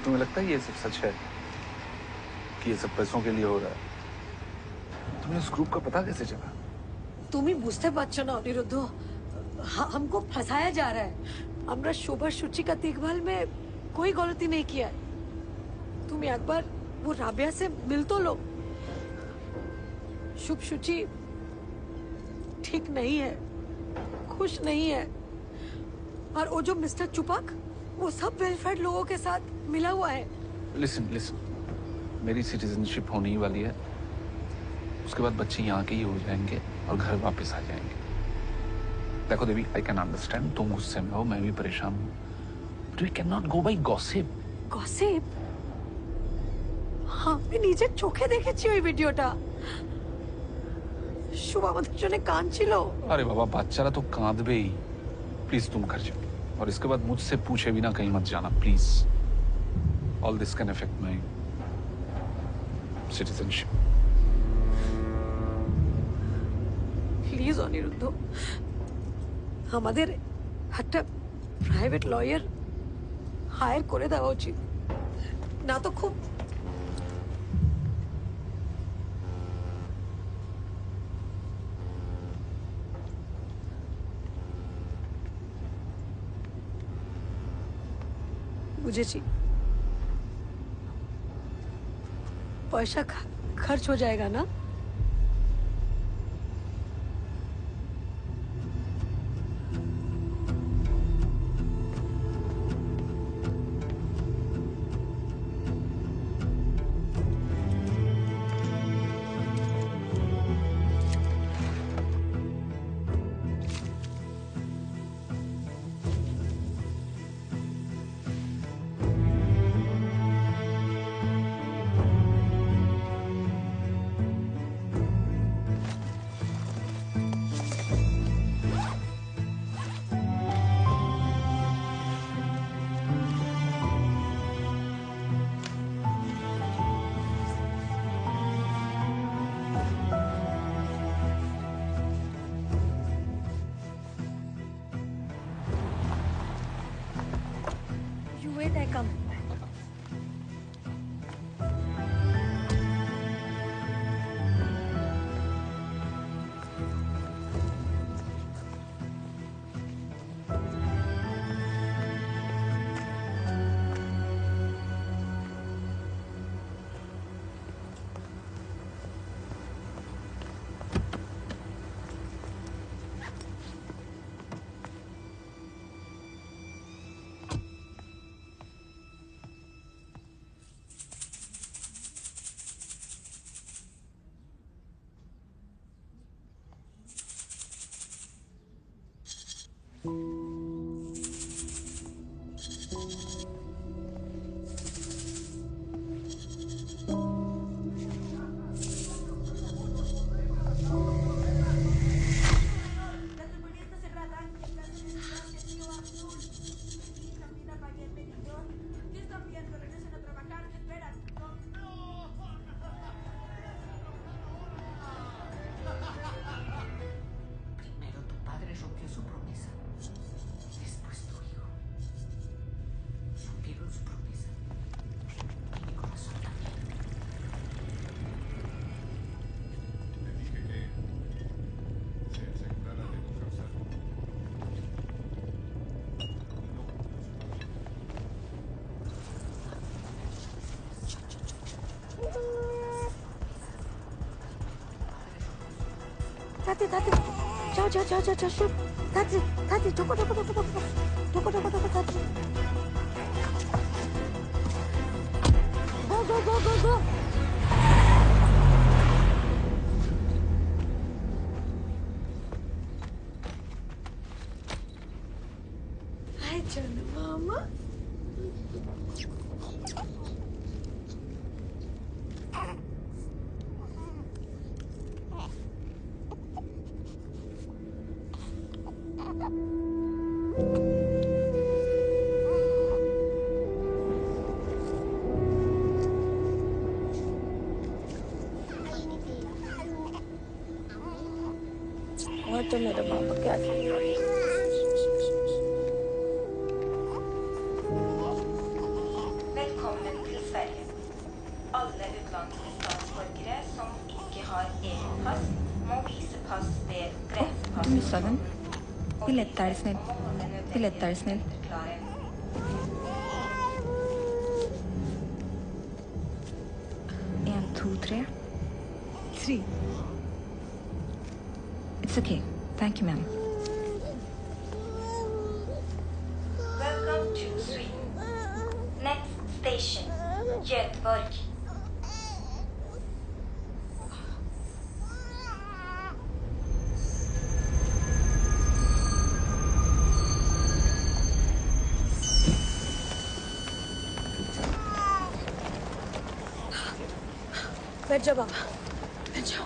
तुम्हें लगता है ये सब सच है कि ये सब पैसों के लिए हो रहा है? तुम्हें उस ग्रुप का पता कैसे चला? तुम ही बुझते बच्चों ना अनिरुद्धो, हमको फंसाया जा रहा है। हमरा शोभा शुचि का देखभाल में कोई गलती नहीं किया है। तुम एक बार वो राबिया से मिल तो लो। शुभ शुचि ठीक नहीं है, खुश नहीं है। और वो जो मिस्टर चुपक, वो सब वेलफेयर लोगों के साथ मिला हुआ है। लिसन, मेरी सिटीजनशिप होने ही वाली है। उसके बाद बच्चे यहाँ के ही हो जाएंगे और घर वापस आ जाएंगे। देखो देवी, आई कैन अंडरस्टैंड तुम गुस्से में हो, मैं भी परेशान हूँ, but we can not go by gossip. Gossip? हाँ, मैं नीचे चोखे देखेছি ওই ভিডিওটা। শুভ আমাদের জন্য কাঁদছিল। अरे बाबा, বাচ্চারা तो कांदबे ही। प्लीज तुम घर जाओ और इसके बाद मुझसे पूछे बिना कहीं मत जाना, please. All this can affect my citizenship. Please Aniruddha, আমাদের একটা প্রাইভেট লয়ার হায়ার করে দেওয়া উচিত, না তো খুব বুঝেছি। पैसा खर्च हो जाएगा ना? Tati, ciao, shoot. Tati, toko, Tati. Go. Hi, Jana Mama. और तो मेरा पापा क्या खेल रहा है? Velkommen til Sverige. Alle utenlandske statsborgere som ikke har EU-pass, må vise pass ved grensepass. Du missade den. Billett är snäll. En, two, three. Three. It's okay. Thank you, ma'am. Welcome to Sweden. Next station, Göteborg. बैठ जाओ बाबा, बैठ जाओ।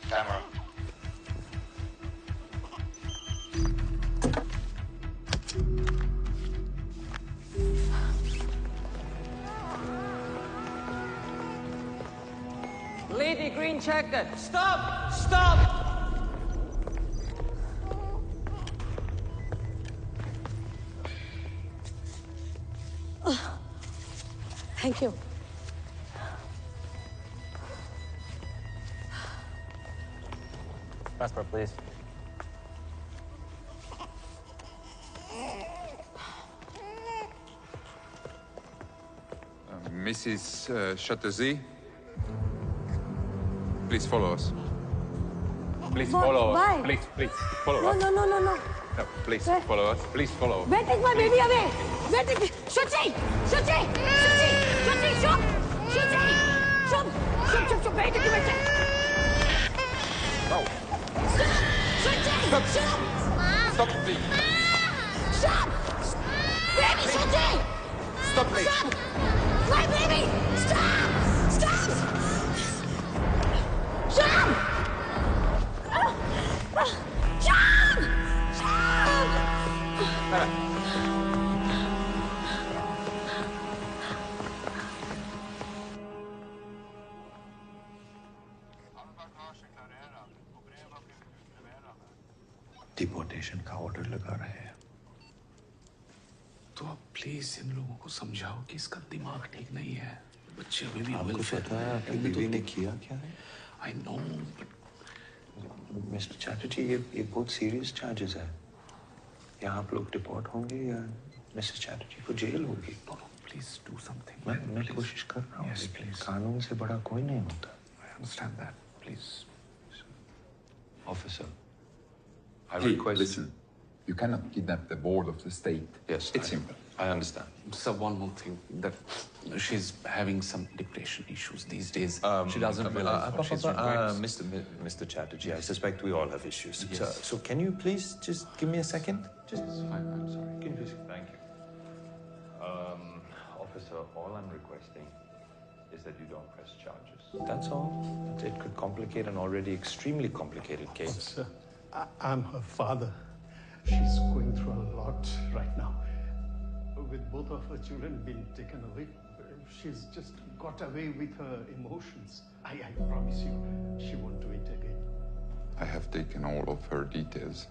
Camera. Lady green jacket, stop! Thank you. Passport, please. Mrs. Chatterjee, please follow us. Please follow us. Why? Please follow us. No. No, please Where? follow us. Please follow. Where take my baby away? Where take me? Shuchi! Stop! Where take me? No. Stop, please. Stop! Baby, Shuchi! Stop, please. Stop! My baby! Stop! Stop! Deportation का ऑर्डर लगा रहे हैं। तो अब प्लीज इन लोगों को समझाओ कि इसका दिमाग ठीक नहीं है। बच्चे अभी भी आपको पता है आपकी बीवी ने किया क्या है? I know but mister Chatterjee, ये बहुत सीरियस चार्जेस है। या आप लोग डिपोर्ट होंगे या मिसेस चैटर्जी को जेल होगी। Please do something. मैं कोशिश कर रहा हूँ। Yes, please. कानून से बड़ा कोई नहीं होता। I understand that. Please. Officer, I Hey, request. listen. You cannot kidnap the board of the state. Yes, It's simple. I understand. Sir, one more thing, that she's having some depression issues these days. She doesn't realize what she's doing. Mr. Chatterjee, I suspect we all have issues. Yes. So can you please just give me a second? Just. I'm sorry. Can you please? Thank you. Officer, all I'm requesting is that you don't press charges. That's all. It could complicate an already extremely complicated case. Sir, I'm her father. She's going through a lot right now. With both of her children being taken away, she's just got away with her emotions. I promise you, she won't do it again. I have taken all of her details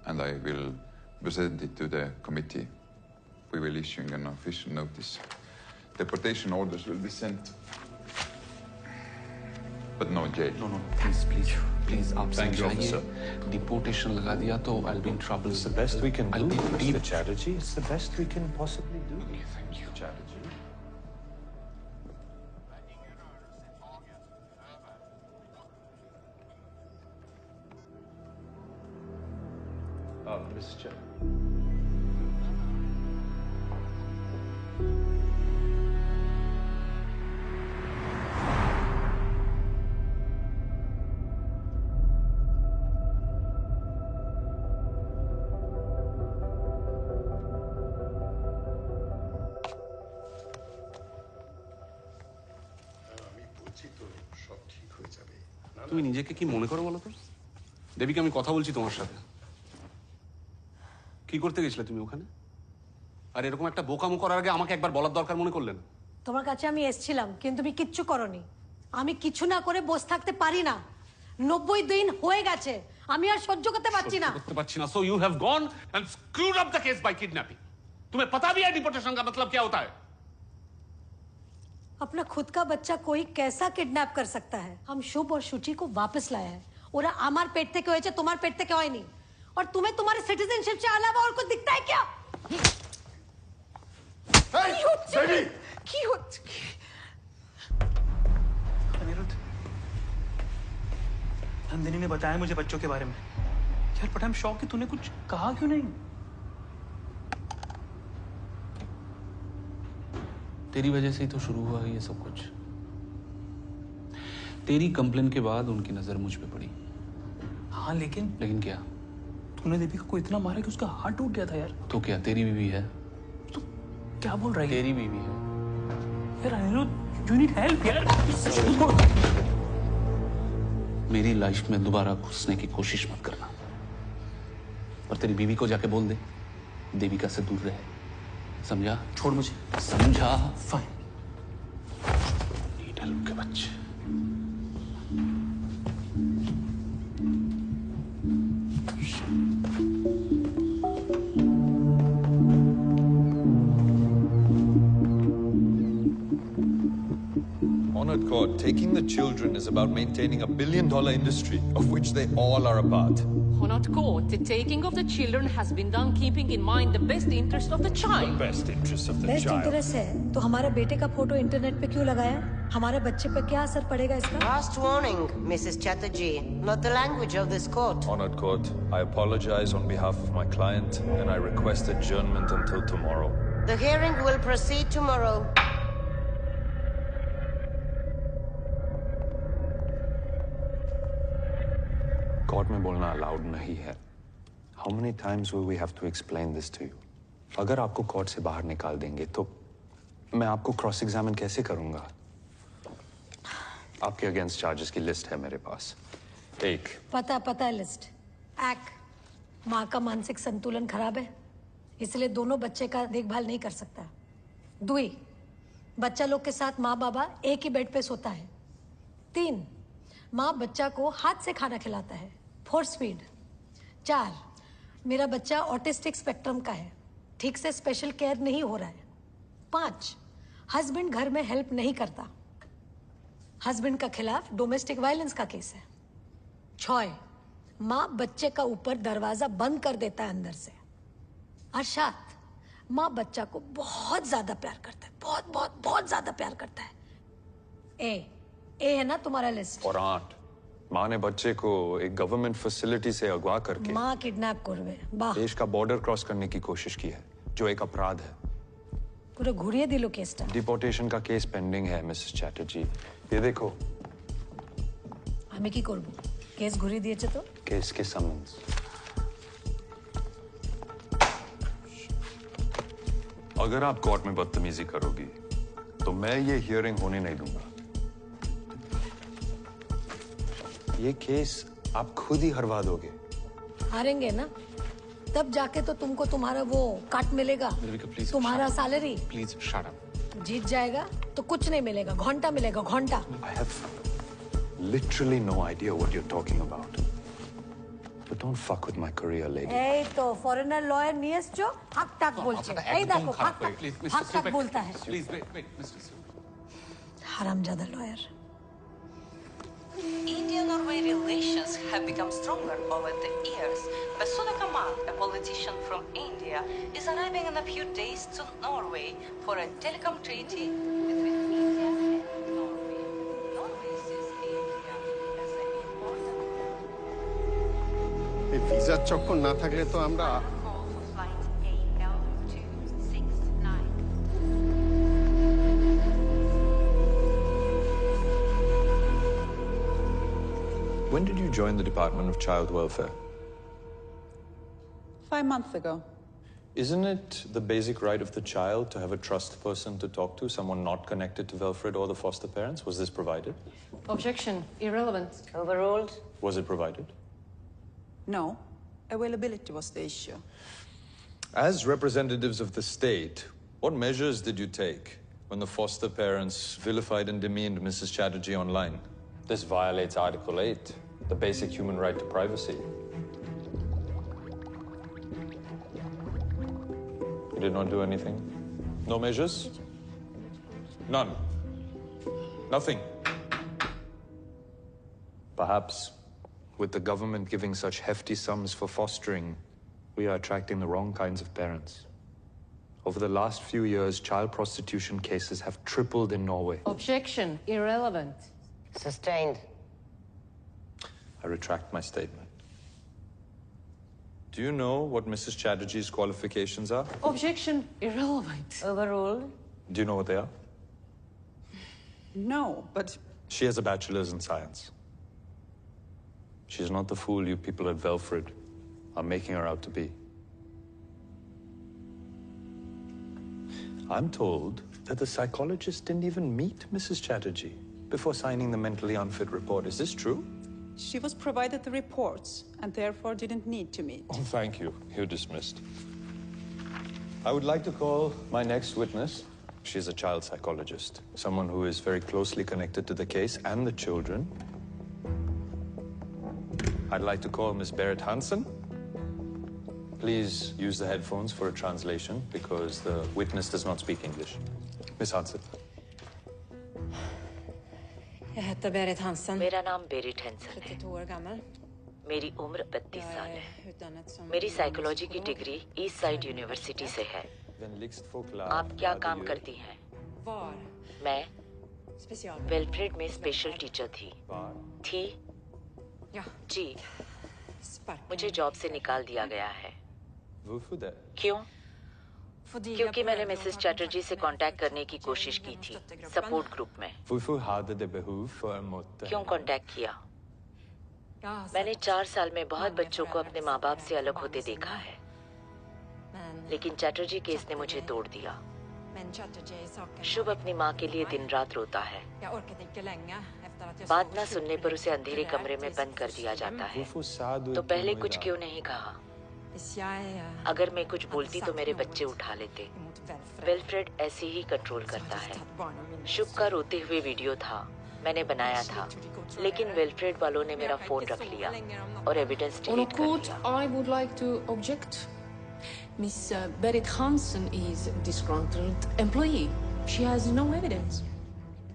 and I will present it to the committee. We will issue an official notice. Deportation orders will be sent. But no jail. No, please. आप Thank you, समझाइए। officer. Deportation लगा दिया तो I'll be in trouble. It's the best we can I'll do, be Mr. deep. Chatterjee. It's the best we can possibly do. Okay, thank you. Chatterjee. Mr. Chair. তুমি নিজেকে কি মনে করো বলো তো? দেবীকে আমি কথা বলছি তোমার সাথে। কি করতে গেছিলে তুমি ওখানে? আর এরকম একটা বোকামো করার আগে আমাকে একবার বলার দরকার মনে করলে না? তোমার কাছে আমি এসেছিলাম কিন্তু তুমি কিচ্ছু করনি। আমি কিছু না করে বসে থাকতে পারি না। 90 দিন হয়ে গেছে, আমি আর সহ্য করতে পারছি না। করতে পারছি না। So you have gone and screwed up the case by kidnapping. तुम्हें पता भी है डिपोर्टेशन का मतलब क्या होता है? अपना खुद का बच्चा कोई कैसा किडनैप कर सकता है? हम शुभ और शुचि को वापस लाया है। ওরা আমার পেট থেকে হয়েছে, তোমার পেট থেকে হয়নি। और तुम्हें तुम्हारे सिटीजनशिप से अलावा और कुछ दिखता है क्या? কি হচ্ছে? अनिरुद्ध, नंदिनी ने बताया मुझे बच्चों के बारे में। यार बट आई एम शॉक कि तूने कुछ कहा क्यों नहीं? तेरी वजह से ही तो शुरू हुआ ये सब कुछ। तेरी कंप्लेन के बाद उनकी नजर मुझ पे पड़ी। हाँ लेकिन क्या? तूने दीपिका को इतना मारा कि उसका हार्ट टूट गया था यार। तो क्या तेरी बीवी है? तो क्या बोल रहा है? तेरी बीवी है यार अनिरुद्ध, यू नीड हेल्प यार। मेरी लाइफ में दोबारा घुसने की कोशिश मत करना। और तेरी बीवी को जाके बोल दे देविका से दूर रहे। समझा? छोड़ मुझे। समझा? फाइन। नीडल के बच्चे। Honored court, taking the children is about maintaining a billion-dollar industry, of which they all are a part. Honored court, the taking of the children has been done keeping in mind the best interest of the child. The best interest of the best child. Interest है तो हमारे बेटे का फोटो इंटरनेट पे क्यों लगाया? हमारे बच्चे पे क्या असर पड़ेगा इसका? Last warning, Mrs. Chatterjee. Not the language of this court. Honored court, I apologize on behalf of my client and I request adjournment until tomorrow. The hearing will proceed tomorrow. Court में बोलना अलाउड नहीं है। How many times will we have to explain this to you? अगर आपको कोर्ट से बाहर निकाल देंगे तो मैं आपको क्रॉस एग्जामिन कैसे करूंगा? आपके अगेंस्ट चार्जेस की लिस्ट है मेरे पास। एक, पता है लिस्ट। माँ का मानसिक संतुलन खराब है, इसलिए दोनों बच्चे का देखभाल नहीं कर सकता। 2, बच्चा लोग के साथ माँ बाबा एक ही बेड पे सोता है। 3, माँ बच्चा को हाथ से खाना खिलाता है। 4 स्पीड। 4, मेरा बच्चा ऑटिस्टिक स्पेक्ट्रम का है, ठीक से स्पेशल केयर नहीं हो रहा है। 5, हस्बैंड घर में हेल्प नहीं करता। हस्बैंड का खिलाफ डोमेस्टिक वायलेंस का केस है। 6 माँ बच्चे का ऊपर दरवाजा बंद कर देता है अंदर से। और 7 माँ बच्चा को बहुत ज्यादा प्यार करता है, बहुत बहुत बहुत ज्यादा प्यार करता है। ए है ना तुम्हारा लिस्ट। और 8 माँ ने बच्चे को एक गवर्नमेंट फैसिलिटी से अगवा करके माँ किडनैप करवे बाह देश का बॉर्डर क्रॉस करने की कोशिश की है, जो एक अपराध है। पूरा घुरिए दिलो केसटा। डिपोर्टेशन का केस पेंडिंग है मिसेस चैटर्जी। ये देखो। हमें की करबो? केस घुरी दिएছে तो? केस के समन्स। अगर आप कोर्ट में बदतमीजी करोगी तो मैं ये हियरिंग होने नहीं दूंगा। ये केस आप खुद ही हरवा दोगे। हारेंगे ना, तब जाके तो तुमको तुम्हारा वो काट मिलेगा, तुम्हारा सैलरी। Please shut up. जीत जाएगा तो कुछ नहीं मिलेगा, घंटा मिलेगा, घंटा। I have literally no idea what you're talking about. But don't fuck with my career, lady. এই তো ফরেনার লয়ার নিয়ে এসছো, হাক টাক বলছে। এই দেখো হাক টাক बोलता है। Please wait, Mr. হারামজাদা lawyer. India-Norway relations have become stronger over the years. Basudha Kamal, a politician from India, is arriving in a few days to Norway for a telecom treaty between India and Norway. Norway sees India as an important এই ভিসার চক্কর না থাকলে তো আমরা call for flight AL269. When did you join the Department of Child Welfare? 5 months ago. Isn't it the basic right of the child to have a trust person to talk to, someone not connected to Wilfred or the foster parents? Was this provided? Objection. Irrelevant. Overruled. Was it provided? No. Availability was the issue. As representatives of the state, what measures did you take when the foster parents vilified and demeaned Mrs. Chatterjee online? This violates Article 8, the basic human right to privacy. You did not do anything? No measures? None? Nothing? Perhaps, with the government giving such hefty sums for fostering, we are attracting the wrong kinds of parents. Over the last few years, child prostitution cases have tripled in Norway. Objection. Irrelevant. Sustained. I retract my statement. Do you know what Mrs. Chatterjee's qualifications are? Objection. Irrelevant. Overruled. Do you know what they are? No, but She has a bachelor's in science. She's not the fool you people at Velfred are making her out to be. I'm told that the psychologist didn't even meet Mrs. Chatterjee before signing the mentally unfit report. Is this true? she was provided the reports and therefore didn't need to meet. Oh, thank you. You're dismissed. I would like to call my next witness. She's a child psychologist, someone who is very closely connected to the case and the children. I'd like to call Miss Berit Hansen. Please use the headphones for a translation because the witness does not speak English. Miss Hansen. Jag heter Berit Hansen. मेरा नाम बेरिट हैंसन है। 32 år gammal. मेरी उम्र 32 साल Jag है। är utbildad som मेरी साइकोलॉजी की डिग्री ईस्ट साइड यूनिवर्सिटी से है। आप क्या काम करती हैं? Var? मैं Special. वेलफ्रेड में स्पेशल टीचर थी। Ja. जी, Spark. मुझे जॉब से निकाल दिया गया है। क्यों? क्योंकि मैंने मिसेस चैटर्जी से कांटेक्ट करने की कोशिश की थी सपोर्ट ग्रुप में। क्यों कांटेक्ट किया? मैंने 4 साल में बहुत बच्चों को अपने माँ बाप से अलग होते देखा है, लेकिन चैटर्जी केस ने मुझे तोड़ दिया। शुभ अपनी माँ के लिए दिन रात रोता है। बात न सुनने पर उसे अंधेरे कमरे में बंद कर दिया जाता है। तो पहले कुछ क्यों नहीं कहा? अगर मैं कुछ बोलती तो मेरे बच्चे उठा लेते। वेलफ्रेड ऐसे ही कंट्रोल करता है। शुभ का रोते हुए वीडियो था, मैंने बनाया था, लेकिन वेलफ्रेड वालों ने मेरा फोन रख लिया और एविडेंस डिलीट कर दिया। I would like to object. Miss Berit Hansen is a disgruntled employee. She has no evidence.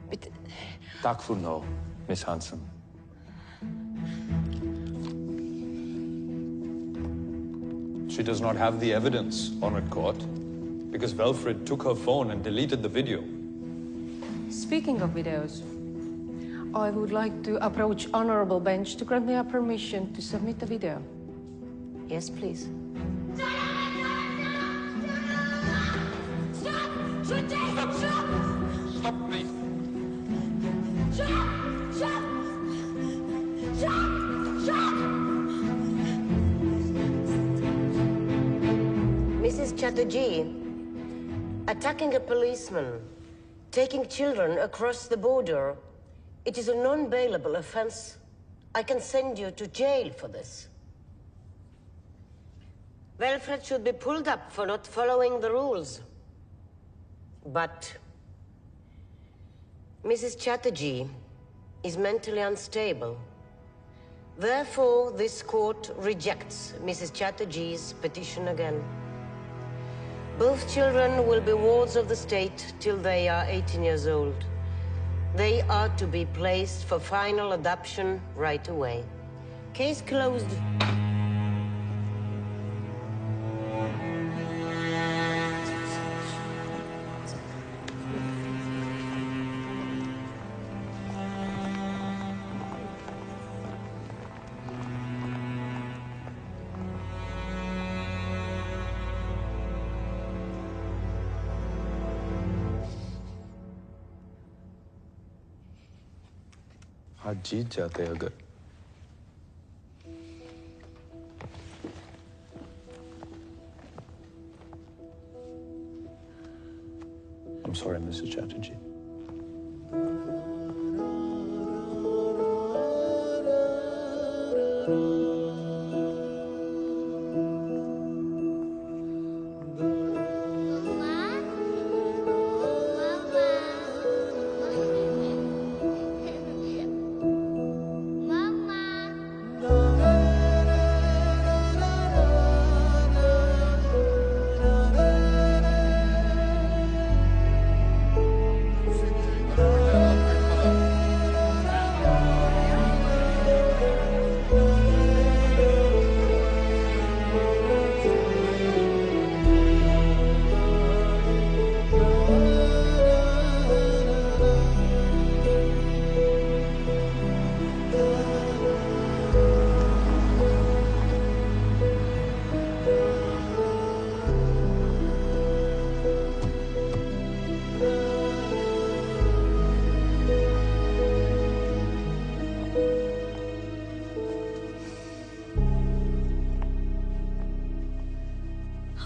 But... Tak for now, Miss Hansen. She does not have the evidence, Honored Court, because Wilfred took her phone and deleted the video. Speaking of videos, I would like to approach Honorable Bench to grant me a permission to submit a video. Yes, please. Stop, please. Mrs. Chatterjee, attacking a policeman, taking children across the border, it is a non-bailable offense. I can send you to jail for this. Wilfred should be pulled up for not following the rules. But Mrs. Chatterjee is mentally unstable. Therefore, this court rejects Mrs. Chatterjee's petition again. Both children will be wards of the state till they are 18 years old. They are to be placed for final adoption right away. Case closed. आज जीत जाते अगर I'm sorry, Mrs. Chatterjee.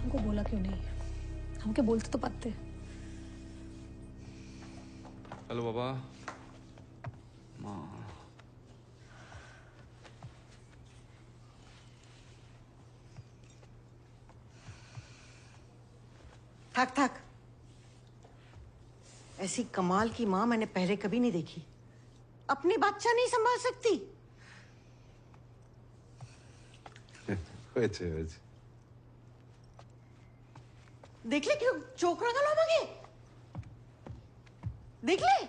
हमको बोला क्यों नहीं? हमके बोलते तो पाते। हेलो बाबा। माँ। थक थक। ऐसी कमाल की माँ मैंने पहले कभी नहीं देखी। अपनी बच्चा नहीं संभाल सकती। देख ले क्यों चोकरा का लोगे? देख ले।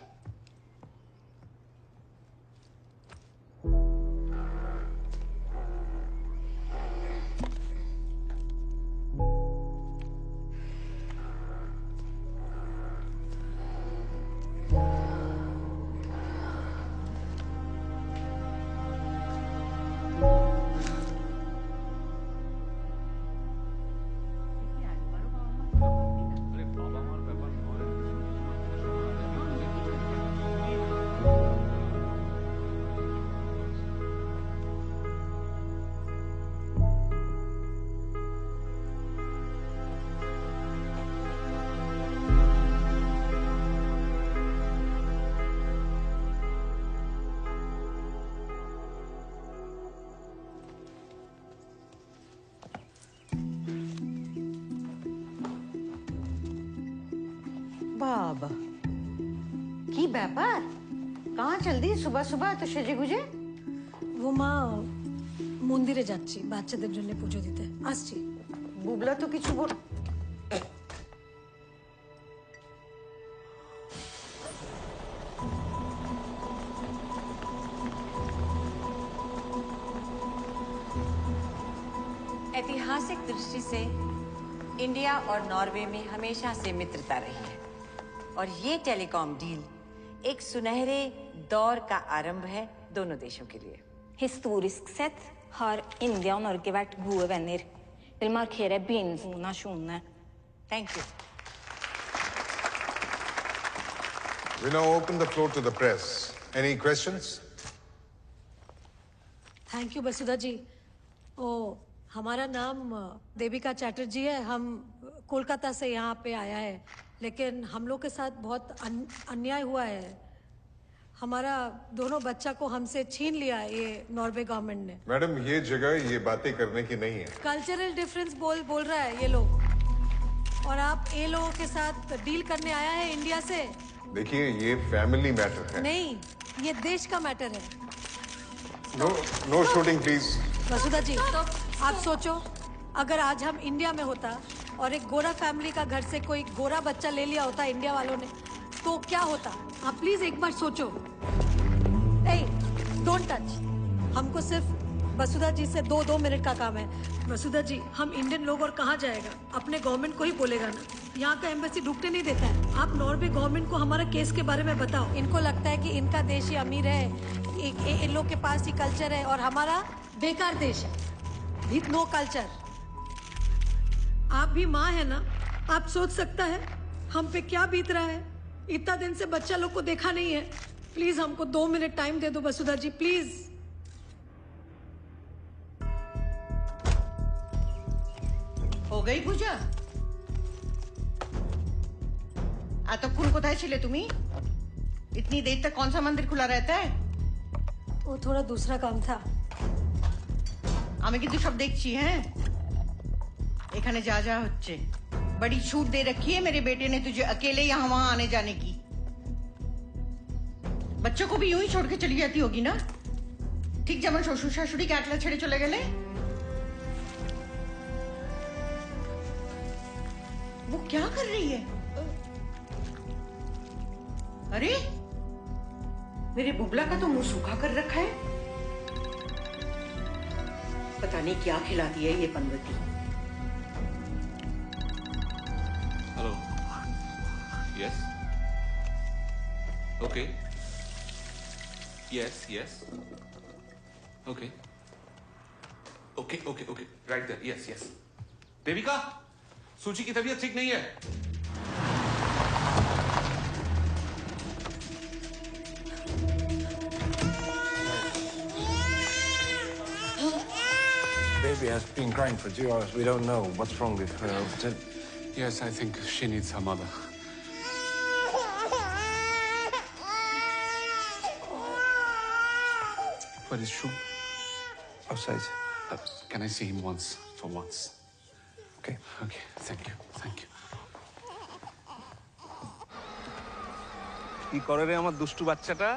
बाबा की ব্যাপার कहाँ चल दी सुबह सुबह तो সেজে গুজে वो माँ মন্দিরে যাচ্ছি বাচ্চাদের জন্য পুজো দিতে আসছি বুবলা তো কিছু বল ऐतिहासिक दृष्टि से इंडिया और नॉर्वे में हमेशा से मित्रता रही है और ये टेलीकॉम डील एक सुनहरे दौर का आरंभ है दोनों देशों के लिए. Historisk sett har India och Norge varit gode vänner. Vill markera begynnelsen av nationerna. Thank you. We now open the floor to the press. Any questions? Thank you Vasudha ji. ओ हमारा नाम देविका चैटर्जी है. हम कोलकाता से यहाँ पे आया है, लेकिन हम लोग के साथ बहुत अन्याय हुआ है. हमारा दोनों बच्चा को हमसे छीन लिया है ये नॉर्वे गवर्नमेंट ने. मैडम, ये जगह ये बातें करने की नहीं है. कल्चरल डिफरेंस बोल रहा है ये लोग, और आप ये लोगों के साथ डील करने आया है इंडिया से. देखिए, ये फैमिली मैटर है. नहीं, ये देश का मैटर है. No shooting please. Vasudha ji, आप सोचो, अगर आज हम इंडिया में होता और एक गोरा फैमिली का घर से कोई गोरा बच्चा ले लिया होता इंडिया वालों ने, तो क्या होता? आप प्लीज एक बार सोचो. Don't touch. हमको सिर्फ वसुधा जी से दो मिनट का काम है. वसुधा जी, हम इंडियन लोग और कहाँ जाएगा? अपने गवर्नमेंट को ही बोलेगा ना. यहाँ का एम्बेसी ढुकने नहीं देता है. आप नॉर्वे गवर्नमेंट को हमारा केस के बारे में बताओ. इनको लगता है कि इनका देश ही अमीर है, इन लोग के पास ही कल्चर है, और हमारा बेकार देश है, विथ नो कल्चर. आप भी माँ है ना, आप सोच सकता है हम पे क्या बीत रहा है. इतना दिन से बच्चा लोग को देखा नहीं है. प्लीज हमको 2 मिनट टाइम दे दो वसुधा जी, प्लीज. हो गई पूजा? आता कुण कोथाय छिले तुम्ही? इतनी देर तक कौन सा मंदिर खुला रहता है? वो थोड़ा दूसरा काम था. আমি কিন্তু সব দেখছি. हैं এখানে যা যা হচ্ছে, बड़ी छूट दे रखी है मेरे बेटे ने तुझे अकेले यहाँ वहां आने जाने की. बच्चों को भी यूं ही छोड़ के चली जाती होगी ना, ठीक जेमन শ্বশুর শাশুড়ি কে একলা ছেড়ে চলে গেলে. वो क्या कर रही है? अरे मेरे बुबला का तो मुंह सूखा कर रखा है. पता नहीं क्या खिलाती है ये पनवती. Hello. Yes. Okay. Yes yes. Okay. Okay okay okay. Right there. Yes yes. Devika, Suchi की तबीयत ठीक नहीं है. Baby has been crying for 2 hours. We don't know what's wrong with her. Yes, I think she needs her mother. Where is Shu? Outside. Can I see him once? For once. Okay. Okay. Thank you. Thank you. কি করে রে আমার দুষ্টু বাচ্চাটা?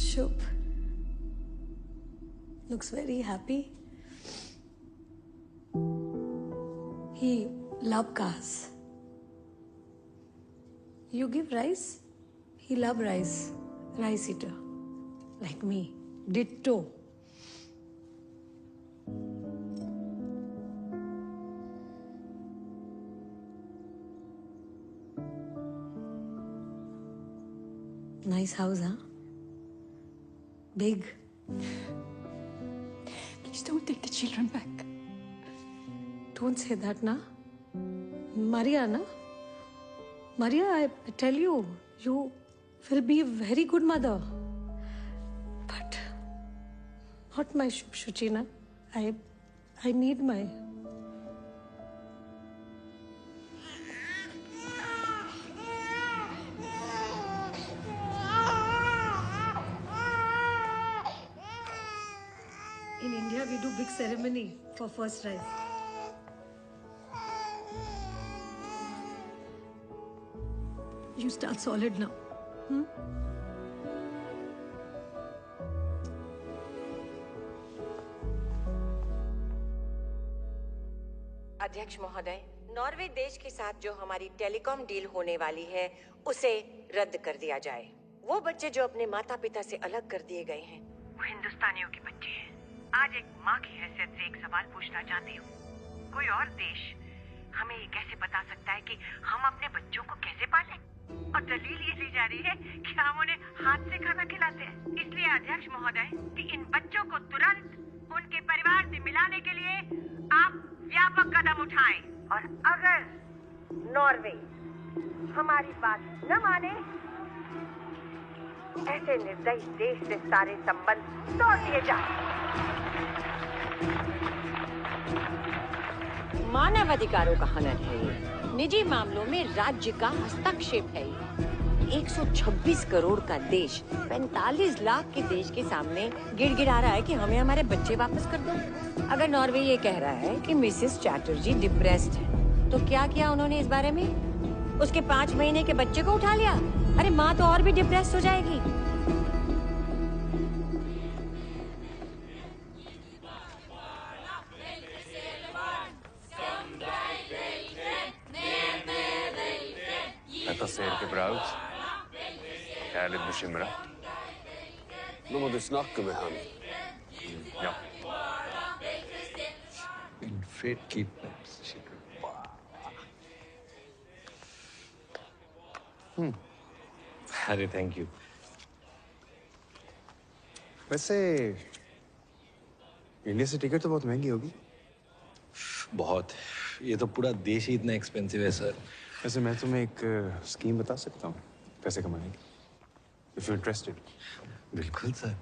Shubh looks very happy. He loves cars. You give rice, he loves rice. Rice eater, like me. Ditto. Nice house, huh? Big. Please don't take the children back. Don't say that, na. Maria, na. Maria, I tell you, you will be a very good mother. But not my Shuchi, na. I need my... In India, we do big ceremony for first rice. You start solid now. अध्यक्ष महोदय, नॉर्वे देश के साथ जो हमारी टेलीकॉम डील होने वाली है उसे रद्द कर दिया जाए। वो बच्चे जो अपने माता पिता से अलग कर दिए गए हैं, वो हिंदुस्तानियों के बच्चे हैं। आज एक माँ की हैसियत से एक सवाल पूछना चाहती हूँ। कोई और देश हमें ये कैसे बता सकता है कि हम अपने बच्चों को कैसे पालें? और दलील ये दी जा रही है कि हम उन्हें हाथ से खाना खिलाते हैं। इसलिए अध्यक्ष महोदय कि इन बच्चों को तुरंत उनके परिवार से मिलाने के लिए आप व्यापक कदम उठाएं। और अगर नॉर्वे हमारी बात न माने, ऐसे निर्दयी देश से सारे संबंध तोड़ दिए जाए। मानव अधिकारों का हनन है ये, निजी मामलों में राज्य का हस्तक्षेप है ये। 126 करोड़ का देश 45 लाख के देश के सामने गिड़गिड़ा रहा है कि हमें हमारे बच्चे वापस कर दो। अगर नॉर्वे ये कह रहा है कि मिसेस चैटर्जी डिप्रेस्ड है, तो क्या किया उन्होंने इस बारे में? उसके 5 महीने के बच्चे को उठा लिया? अरे माँ तो और भी डिप्रेस्ड हो जाएगी। Detta ser ikke bra ut. Jeg er litt bekymret. Nå må du snakke med han. Ja. Infrared kidnaps. अरे थैंक यू। वैसे इंडिया से टिकट तो बहुत महंगी होगी। बहुत। ये तो पूरा देश ही इतना एक्सपेंसिव है सर। वैसे मैं तुम्हें एक स्कीम बता सकता हूँ पैसे कमाने की। If you interested. बिल्कुल सर।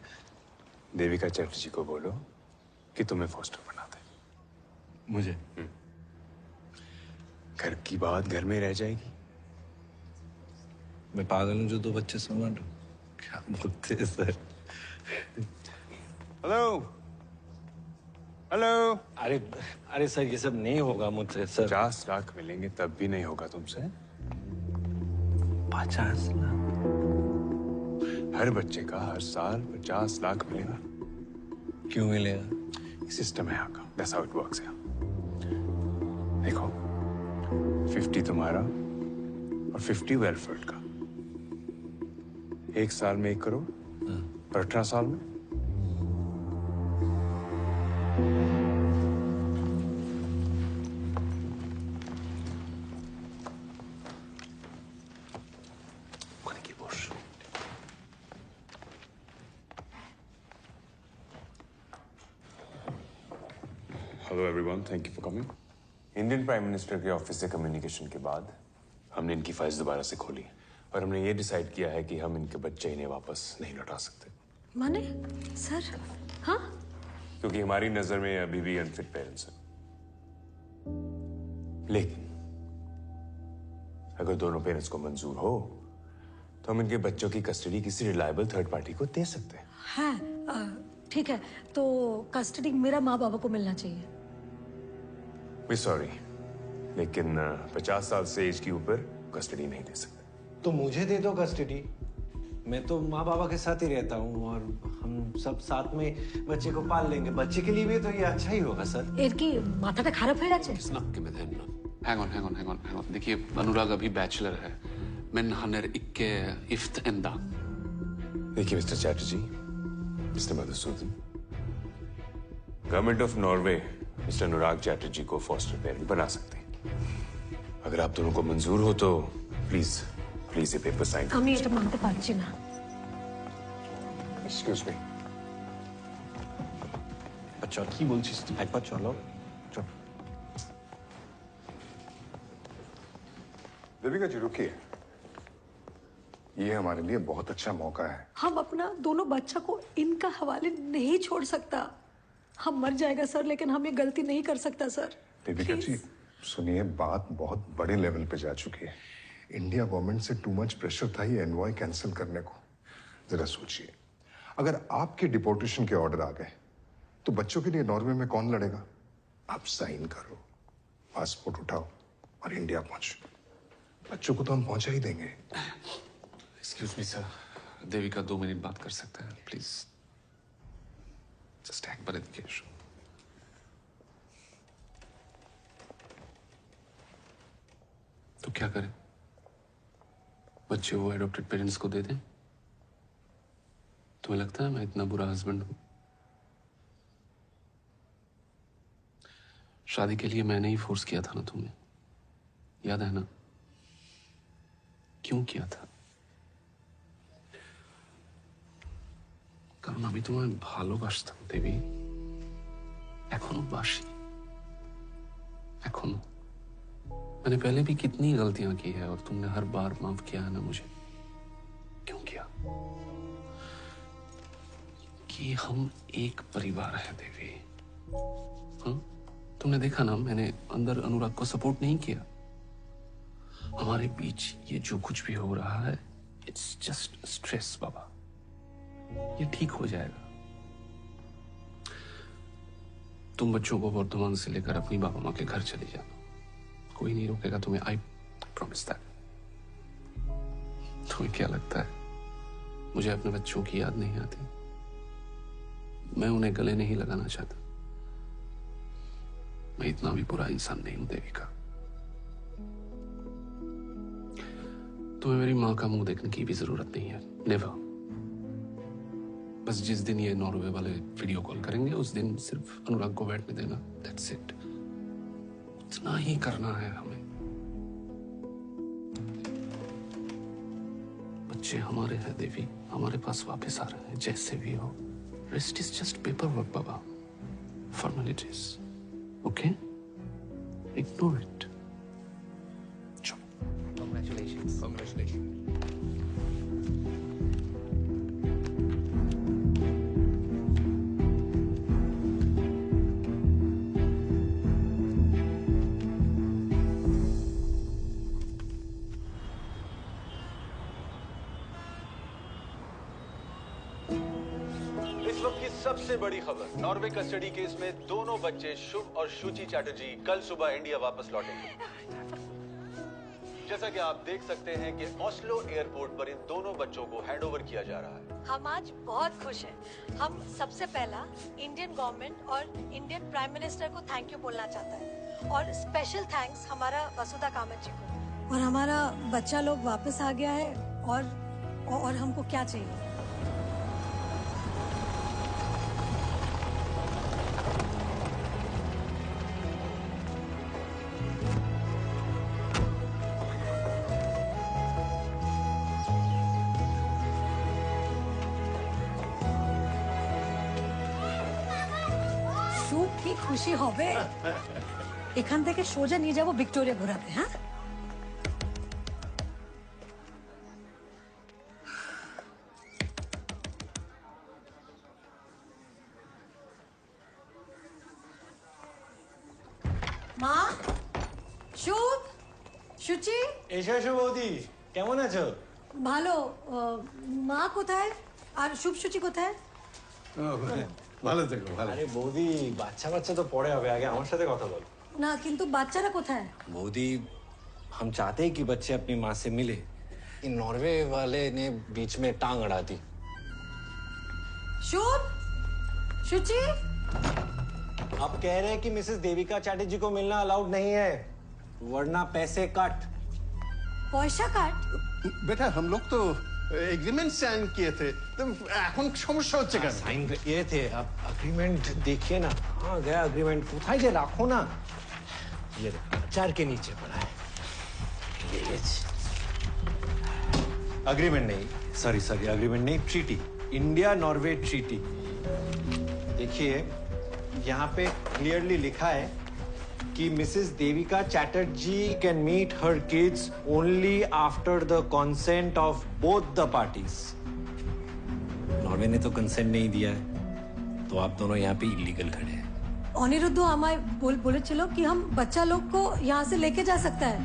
देविका चैटर्जी को बोलो कि तुम्हें फोस्टर बना दे। मुझे? घर की बात घर में रह जाएगी। मैं पागल हूँ जो 2 बच्चे संभाल लूं? क्या बोलते हैं सर? Hello hello. अरे सर ये सब नहीं होगा मुझसे सर। 50 लाख मिलेंगे तब भी नहीं होगा तुमसे। 50 लाख? हर बच्चे का हर साल 50 लाख मिलेगा। क्यों मिलेगा? सिस्टम है यहाँ का। That's how it works यहाँ। देखो 50 तुम्हारा और 50 वेलफेयर का। 1 साल में 1 करोड़ और 18 साल में hello everyone, thank you for coming. Indian prime minister के ऑफिस से कम्युनिकेशन के बाद हमने इनकी फाइल्स दोबारा से खोली और हमने ये डिसाइड किया है कि हम इनके बच्चे इन्हें वापस नहीं लौटा सकते। माने सर? हाँ, क्योंकि हमारी नजर में अभी भी अनफिट पेरेंट्स हैं। लेकिन अगर दोनों पेरेंट्स को मंजूर हो तो हम इनके बच्चों की कस्टडी किसी रिलायबल थर्ड पार्टी को दे सकते हैं। हाँ, ठीक है। तो कस्टडी मेरा माँ बाबा को मिलना चाहिए। सॉरी, लेकिन 50 साल से एज के ऊपर कस्टडी नहीं दे सकते। तो मुझे दे दो कस्टडी। मैं तो माँ बाबा के साथ ही रहता हूँ और हम सब साथ में बच्चे को पाल लेंगे। बच्चे के लिए भी तो ये अच्छा ही होगा सर। इनकी माथा खाराप है Snakke med henne. Hang on. देखिए अनुराग अभी बैचलर है, men han är icke gift ända. देखिए mister Chatterjee, mister Madhusudan, government of Norway mister Anurag Chatterjee को फॉस्टर पेरेंट बना सकते हैं। अगर आप दोनों को मंजूर हो तो प्लीज ये पेपर साइन আমি এটা মানতে পারছি না। Excuse me. अच्छा কি বলছিস তুই? একবার চলো। देविका जी रुकिए, ये हमारे लिए बहुत अच्छा मौका है। हम अपना दोनों बच्चा को इनका हवाले नहीं छोड़ सकता। हम मर जाएगा सर, लेकिन हम ये गलती नहीं कर सकता सर। देविका जी सुनिए, बात बहुत बड़े लेवल पे जा चुकी है। इंडिया गवर्नमेंट से टू मच प्रेशर था ये एनवॉय कैंसिल करने को। जरा सोचिए, अगर आपके डिपोर्टेशन के ऑर्डर आ गए तो बच्चों के लिए नॉर्वे में कौन लड़ेगा? आप साइन करो, पासपोर्ट उठाओ और इंडिया पहुंचो। बच्चों को तो हम पहुंचा ही देंगे। Excuse me sir, Devika 2 minute बात कर सकते हैं प्लीज? जस्ट एक बार एजुकेशन। तो क्या करें? बच्चे वो एडॉप्टेड पेरेंट्स को दे दें? तुम्हें लगता है मैं इतना बुरा हस्बैंड हूं? शादी के लिए मैंने ही फोर्स किया था ना तुम्हें, याद है ना? क्यों किया था? কারণ আমি তোমায় ভালোবাসতাম দেবী, এখনো बासी, एखोनो। मैंने पहले भी कितनी गलतियां की है और तुमने हर बार माफ किया है ना मुझे। क्यों किया? कि हम एक परिवार है देवी। हाँ? तुमने देखा ना, मैंने अंदर अनुराग को सपोर्ट नहीं किया। हमारे बीच ये जो कुछ भी हो रहा है, इट्स जस्ट स्ट्रेस बाबा। ये ठीक हो जाएगा। तुम बच्चों को वर्धमान से लेकर अपनी बाबा माँ के घर चली जाना, कोई नहीं रोकेगा तुम्हें। I promise that. तुम्हें क्या लगता है मुझे अपने बच्चों की याद नहीं आती? मैं उन्हें गले नहीं लगाना चाहता। मैं इतना भी बुरा इंसान नहीं हूं देविका। तुम्हें मेरी माँ का मुंह देखने की भी जरूरत नहीं है, नेवर। बस जिस दिन ये नॉर्वे वाले वीडियो कॉल करेंगे उस दिन सिर्फ अनुराग को बैठने देना, दैट्स इट। इतना ही करना है हमें। बच्चे हमारे हैं देवी, हमारे पास वापस आ रहे हैं जैसे भी हो। Rest is just paper work Baba, formalities, okay? Ignore it. चलो, कांग्रेचुलेशंस। कांग्रेचुलेशंस। सबसे बड़ी खबर, नॉर्वे कस्टडी केस में दोनों बच्चे शुभ और शुचि चैटर्जी कल सुबह इंडिया वापस लौटेंगे। जैसा कि आप देख सकते हैं कि ऑस्लो एयरपोर्ट पर इन दोनों बच्चों को हैंडओवर किया जा रहा है। हम आज बहुत खुश हैं। हम सबसे पहला इंडियन गवर्नमेंट और इंडियन प्राइम मिनिस्टर को थैंक यू बोलना चाहता है, और स्पेशल थैंक्स हमारा वसुधा कामत जी को। और हमारा बच्चा लोग वापस आ गया है, और हमको क्या चाहिए? কি খুশি হবে এখান থেকে সোজা নিয়ে যাব ভিক্টোরিয়া ঘোরাতে। হ্যাঁ, মা, শুভ, সুচি। এসো এসো বৌদি, কেমন আছো? ভালো। মা কোথায় আর শুভ সুচি কোথায়? ভালো থেকো। ভালো। আরে বৌদি, বাচ্চা বাচ্চা তো পরে হবে, আগে আমার সাথে কথা বল। না, কিন্তু বাচ্চারা কোথায়? बौदी, हम चाहते हैं कि बच्चे अपनी माँ से मिले। इन नॉर्वे वाले ने बीच में टांग अड़ा दी। शुभ, शुचि। अब कह रहे हैं कि मिसेस देविका चैटर्जी को मिलना अलाउड नहीं है, वरना पैसे कट। पैसा कट? बेटा, हम लोग तो एग्रीमेंट साइन किए थे, तो এখন সমস্যা হচ্ছে কেন? साइन किए थे, अब एग्रीमेंट देखिए ना। हाँ, गया एग्रीमेंट, कोথায় যে রাখো ना। ये देखो, अचार के नीचे पड़ा है। एग्रीमेंट नहीं, सॉरी एग्रीमेंट नहीं, ट्रीटी, इंडिया नॉर्वे ट्रीटी। देखिए, यहाँ पे क्लियरली लिखा है कि Mrs Devika Chatterjee can meet her kids only after the consent of both the parties. Norway ने तो कंसेंट नहीं दिया है, तो आप दोनों यहाँ पे इलीगल खड़े हैं। अनिरुद्ध हमारे बोलेছিল कि हम बच्चा लोग को यहाँ से लेके जा सकता है,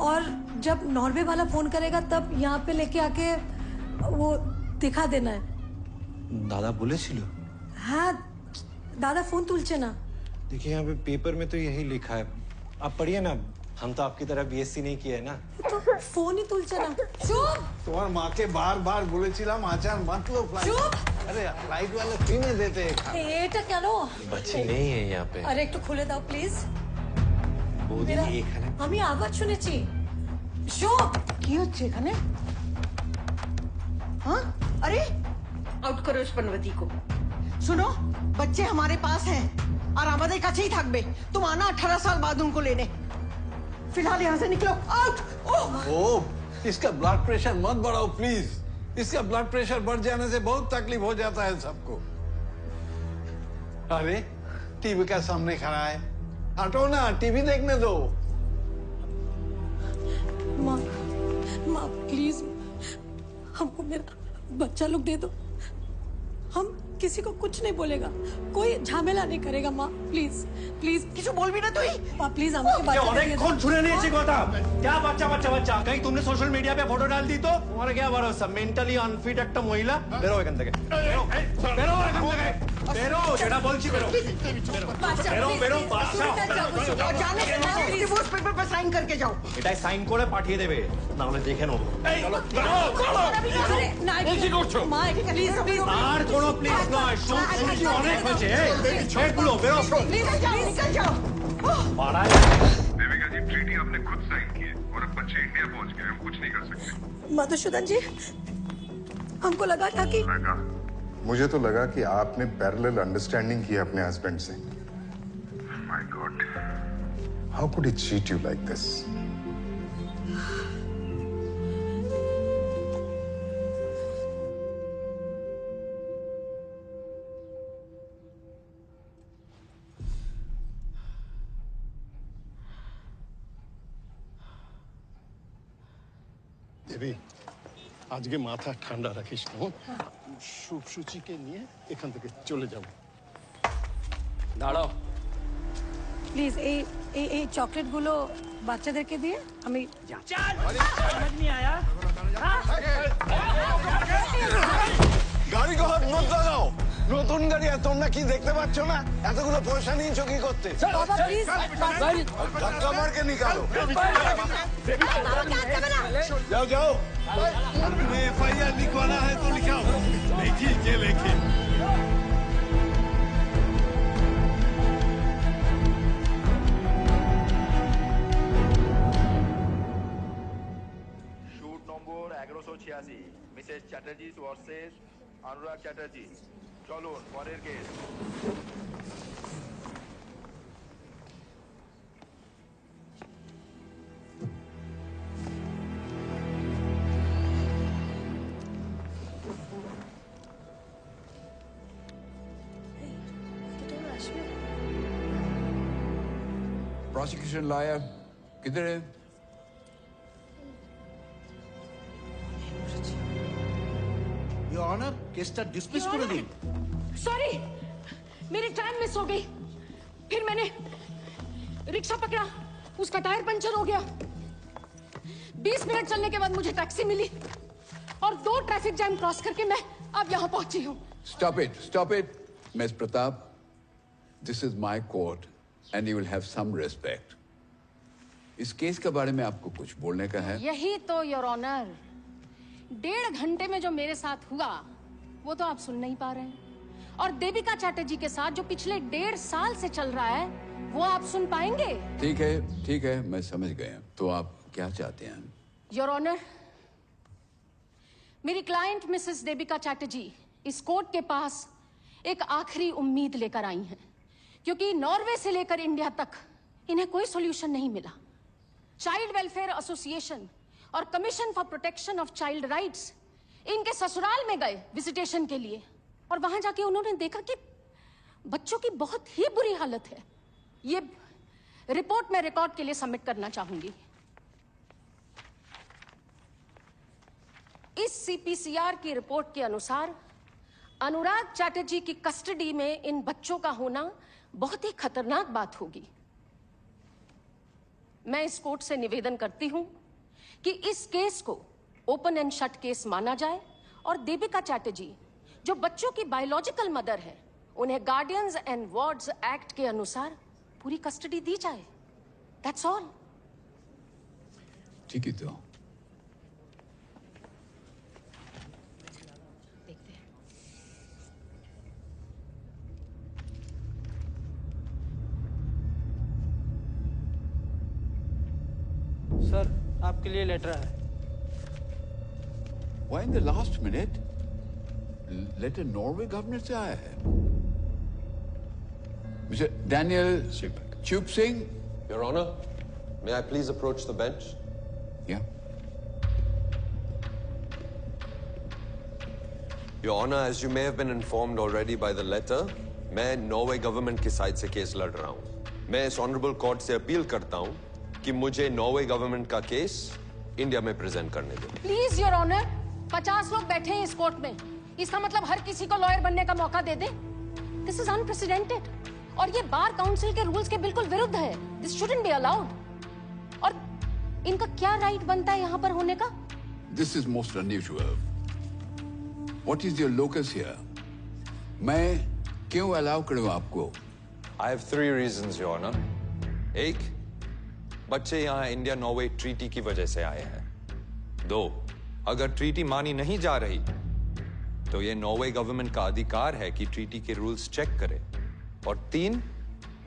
और जब नॉर्वे वाला फोन करेगा तब यहाँ पे लेके आके वो दिखा देना है। दादा बोलेছিল? हाँ, दादा फोन तुलছে ना। देखिए, यहाँ पे पेपर में तो यही लिखा है, आप पढ़िए ना। हम तो आपकी तरह बीएससी नहीं किया है ना। तो फोन ही तुलছে না। চুপ। তোমার মাকে বারবার বলেছিলাম আচার মাত্র ফ্লাইট। চুপ। अरे फ्लाइट वाले फ्री में देते हैं। এটা কেন? बच्चे नहीं है यहाँ पे। আরে একটু খুলে দাও প্লিজ। বৌদি, এখানে আমি আওয়াজ শুনেছি। কি হচ্ছে এখানে? हाँ? अरे आउट करो इस पनवती को। सुनो, बच्चे हमारे पास हैं और हमारे काछे ही থাকবে। तुम आना 18 साल बाद उनको लेने। फिलहाल यहाँ से निकलो। आउट। ओह, इसका ब्लड प्रेशर मत बढ़ाओ प्लीज। इसका ब्लड प्रेशर बढ़ जाने से बहुत तकलीफ हो जाता है सबको। अरे टीवी का सामने खड़ा है, हटो ना, टीवी देखने दो। माँ, माँ प्लीज हमको मेरा बच्चा लोग दे दो। हम किसी को कुछ नहीं बोलेगा, कोई झमेला नहीं करेगा। माँ प्लीज प्लीज কিছু বলবি না তুই? माँ प्लीज আমাকে বাচ্চা অনেক কোন শুনে নিয়েছি কথা। क्या बच्चा बच्चा बच्चा? कहीं तुमने सोशल मीडिया पे फोटो डाल दी तो तुम्हारा क्या भरोसा? मेंटली अनफिट একটা মহিলা। বেরো এখান থেকে। বেরো এখান থেকে। বেরো, যেটা বলছি বেরো। বেরো বেরো বাচ্চা। जाने के बाद डिवोर्स पेपर पर साइन करके जाओ। এটাই সাইন করে পাঠিয়ে দেবে, না হলে দেখে নেবো। চলো কি করছো? মা প্লিজ প্লিজ আর কোনো প্লিজ নয়, শুনছি অনেক হয়েছে। এই ছেড়গুলো বেরো। निकल जाओ। देविका जी, ट्रीटी आपने खुद साइन की है और अब बच्चे इंडिया पहुंच गए, हम कुछ नहीं कर सकते। मधुसूदन जी, हमको लगा था कि मुझे तो लगा कि आपने पैरेलल अंडरस्टैंडिंग की अपने हस्बैंड से। My god, how could he cheat you like this? Devi, আজকে মাথা ঠান্ডা রাখিস না। সুচিকে নিয়ে এখান থেকে চলে যাব। দাঁড়াও প্লিজ এই চকলেট গুলো বাচ্চাদেরকে দিয়ে আমি গাড়ি ঘর মত লাগাও। নতুন গাড়ি, আর তোমরা কি দেখতে পাচ্ছ না এতগুলো পয়সা নিয়েছো কি করতে? धक्का मार के निकालो। जाओ जाओ, FIR लिखवाना है तो लिखाओ। देखिए ये लेके শুট নম্বর 1186, মিসেস চ্যাটার্জি ভার্সেস অনুরাগ চ্যাটার্জি। চলুন পরের কেস। Prosecution lawyer, किधर है? योर ऑनर, केसটা डिसमिस করে দিন। सॉरी, मेरी ट्रेन मिस हो गई। फिर मैंने रिक्शा पकड़ा, उसका टायर पंचर हो गया। 20 मिनट चलने के बाद मुझे टैक्सी मिली और 2 ट्रैफिक जैम क्रॉस करके मैं अब यहाँ पहुंची हूँ। Stop it, Miss Pratap. This is my court and you will have some respect. इस केस के बारे में आपको कुछ बोलने का है? यही तो योर ऑनर, 1.5 घंटे में जो मेरे साथ हुआ वो तो आप सुन नहीं पा रहे हैं, और देविका चैटर्जी के साथ जो पिछले 1.5 साल से चल रहा है वो आप सुन पाएंगे? ठीक है, मैं समझ गया। तो आप क्या चाहते हैं? योर ऑनर, मेरी क्लाइंट मिसेस देविका चैटर्जी इस कोर्ट के पास एक आखिरी उम्मीद लेकर आई हैं, क्योंकि नॉर्वे से लेकर इंडिया तक इन्हें कोई सॉल्यूशन नहीं मिला। चाइल्ड वेलफेयर एसोसिएशन और commission for protection of child rights इनके ससुराल में गए विजिटेशन के लिए, और वहां जाके उन्होंने देखा कि बच्चों की बहुत ही बुरी हालत है। ये रिपोर्ट मैं रिकॉर्ड के लिए सबमिट करना चाहूंगी। इस सीपीसीआर की रिपोर्ट के अनुसार अनुराग चैटर्जी की कस्टडी में इन बच्चों का होना बहुत ही खतरनाक बात होगी। मैं इस कोर्ट से निवेदन करती हूं कि इस केस को ओपन एंड शट केस माना जाए और देविका चैटर्जी जो बच्चों की बायोलॉजिकल मदर है उन्हें गार्डियंस एंड वार्ड्स एक्ट के अनुसार पूरी कस्टडी दी जाए। That's all. ठीक है, तो सर, आपके लिए लेटर है। Why in the last minute? Letter Norway government से आया है। Mr. Daniel Chup Singh. Your Honor, may I please approach the bench? Yeah. Your Honor, as you may have been informed already by the letter, मैं नॉर्वे गवर्नमेंट की साइड से केस लड़ रहा हूं। मैं इस ऑनरेबल कोर्ट से अपील करता हूं कि मुझे नॉर्वे गवर्नमेंट का केस इंडिया में प्रेजेंट करने दें। प्लीज योर ऑनर, 50 लोग बैठे हैं इस कोर्ट में, इसका मतलब हर किसी को लॉयर बनने का मौका दे दें? दिस इज अनप्रेसिडेंटेड और ये बार काउंसिल के रूल्स के बिल्कुल विरुद्ध है। This shouldn't be allowed. और इनका क्या राइट बनता है यहाँ पर होने का? This is most unusual. What is your locus here? मैं क्यों अलाउ करूं आपको? I have 3 reasons, Your Honor. 1, बच्चे यहाँ इंडिया नॉर्वे ट्रीटी की वजह से आए हैं। 2, अगर ट्रीटी मानी नहीं जा रही तो ये नॉर्वे गवर्नमेंट का अधिकार है कि ट्रीटी के रूल्स चेक करे। और 3,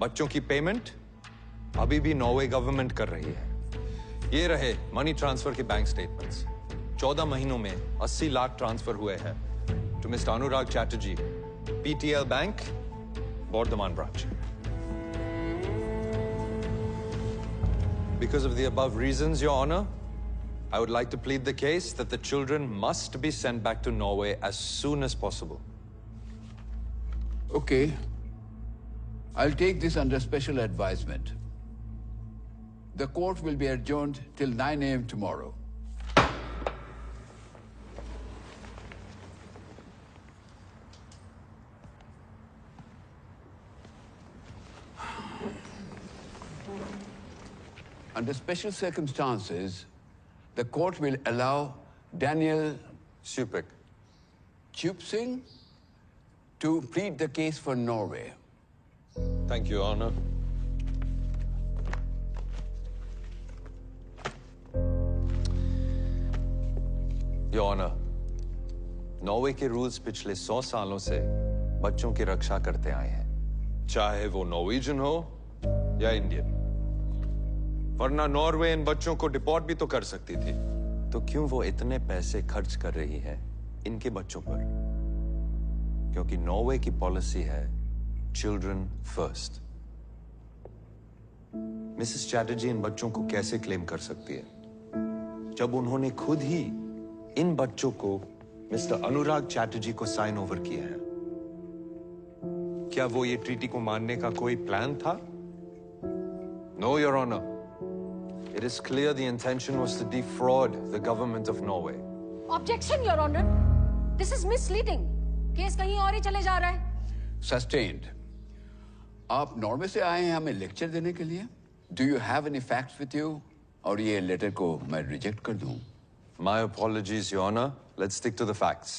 बच्चों की पेमेंट अभी भी नॉर्वे गवर्नमेंट कर रही है। ये रहे मनी ट्रांसफर के बैंक स्टेटमेंट्स। 14 महीनों में 80 लाख ट्रांसफर हुए हैं to mister Anurag Chatterjee, PTL Bank, Bordhaman branch. Because of the above reasons, Your Honor, I would like to plead the case that the children must be sent back to Norway as soon as possible. Okay. I'll take this under special advisement. The court will be adjourned till 9 a.m. tomorrow. Under special circumstances, the court will allow Daniel Chup Singh to plead the case for Norway. Thank you, Your Honor. Your Honor, Norway के रूल्स पिछले 100 सालों से बच्चों की रक्षा करते आए हैं, चाहे वो नॉर्वेजियन हो या इंडियन। वरना नॉर्वे इन बच्चों को डिपोर्ट भी तो कर सकती थी। तो क्यों वो इतने पैसे खर्च कर रही है इनके बच्चों पर? क्योंकि नॉर्वे की पॉलिसी है चिल्ड्रन फर्स्ट। मिसेस चैटर्जी इन बच्चों को कैसे क्लेम कर सकती है जब उन्होंने खुद ही इन बच्चों को मिस्टर अनुराग चैटर्जी को साइन ओवर किया है? क्या वो ये ट्रीटी को मानने का कोई प्लान था? No, your honour. It is clear the intention was to defraud the government of Norway. Objection, Your Honor. This is misleading. Case कहीं और ही चले जा रहा है। Sustained. आप नॉर्वे से आए हैं हमें लेक्चर देने के लिए? Do you have any facts with you? और ये लेटर को मैं रिजेक्ट कर दूं? My apologies, Your Honor. Let's stick to the facts.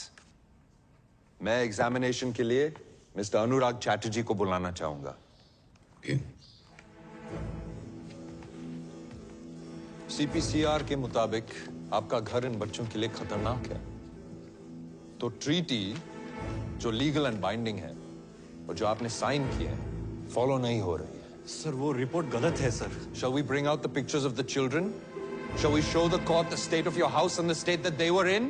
मैं एग्जामिनेशन के लिए मिस्टर अनुराग चैटर्जी को बुलाना चाहूंगा। Okay. CPCR के मुताबिक आपका घर इन बच्चों के लिए खतरनाक है। तो ट्रीटी जो लीगल एंड बाइंडिंग है और जो आपने साइन किए हैं फॉलो नहीं हो रही है। सर वो रिपोर्ट गलत है sir. Shall we bring out the pictures of the children? Shall we show the court the state of your house and the state that they were in?